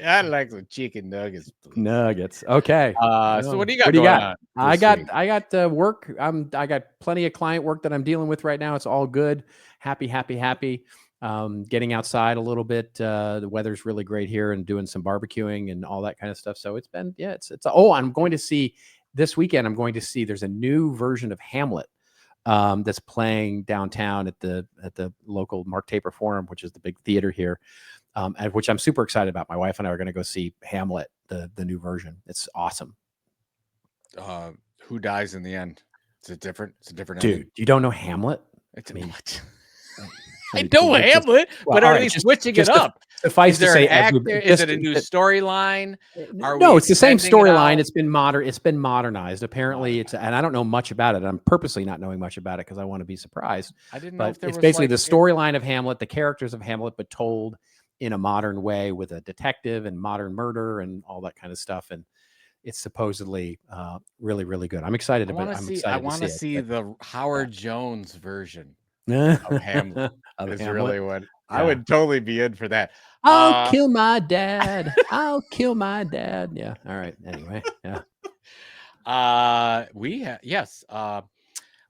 I like some chicken nuggets. Please. Nuggets. Okay. So what do you got going on? I got work. I got plenty of client work that I'm dealing with right now. It's all good. Happy. Getting outside a little bit. The weather's really great here, and doing some barbecuing and all that kind of stuff. So it's been, I'm going to see this weekend. I'm going to see, there's a new version of Hamlet that's playing downtown at the local Mark Taper Forum, which is the big theater here, and which I'm super excited about. My wife and I are going to go see Hamlet, the new version. It's awesome. Who dies in the end? It's a different Dude, ending. you don't know Hamlet? I know Hamlet, but are they switching it up? Suffice to say, is it a new storyline? No, it's the same storyline. It's been modernized. Apparently, and I don't know much about it. I'm purposely not knowing much about it because I want to be surprised. I didn't know if there it's was basically the storyline of Hamlet, the characters of Hamlet, but told in a modern way with a detective and modern murder and all that kind of stuff. And it's supposedly really, really good. I'm excited I about want it. to see. I want to see the Howard Jones version of Hamlet. Of Is Hamlet. really what I Yeah. would totally be in for that. I'll kill my dad. I'll kill my dad. Yeah. All right. Anyway. Yeah.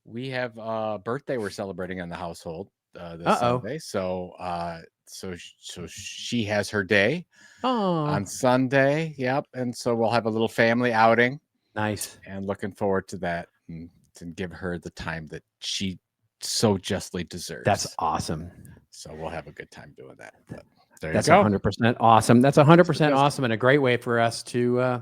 We have a birthday we're celebrating in the household this Uh-oh. Sunday. So she has her day Oh, on Sunday. Yep. And so we'll have a little family outing nice. and looking forward to that and to give her the time that she so justly deserves. That's awesome. So we'll have a good time doing that. But there That's you go. 100% awesome. That's 100% That's- awesome, and a great way for us to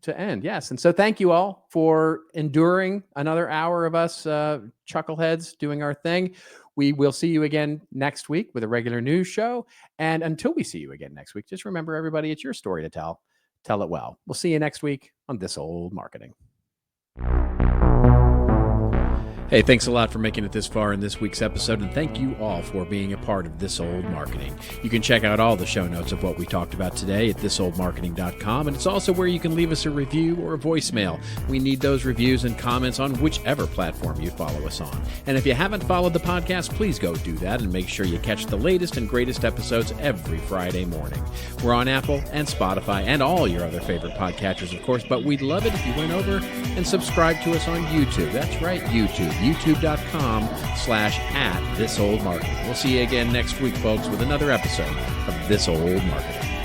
end. Yes, and so thank you all for enduring another hour of us chuckleheads doing our thing. We will see you again next week with a regular news show. And until we see you again next week, just remember, everybody, it's your story to tell. Tell it well. We'll see you next week on This Old Marketing. Hey, thanks a lot for making it this far in this week's episode, and thank you all for being a part of This Old Marketing. You can check out all the show notes of what we talked about today at thisoldmarketing.com, and it's also where you can leave us a review or a voicemail. We need those reviews and comments on whichever platform you follow us on. And if you haven't followed the podcast, please go do that and make sure you catch the latest and greatest episodes every Friday morning. We're on Apple and Spotify and all your other favorite podcatchers, of course, but we'd love it if you went over and subscribed to us on YouTube. That's right, YouTube. youtube.com/@thisoldmarketing. We'll see you again next week, folks, with another episode of This Old Marketing.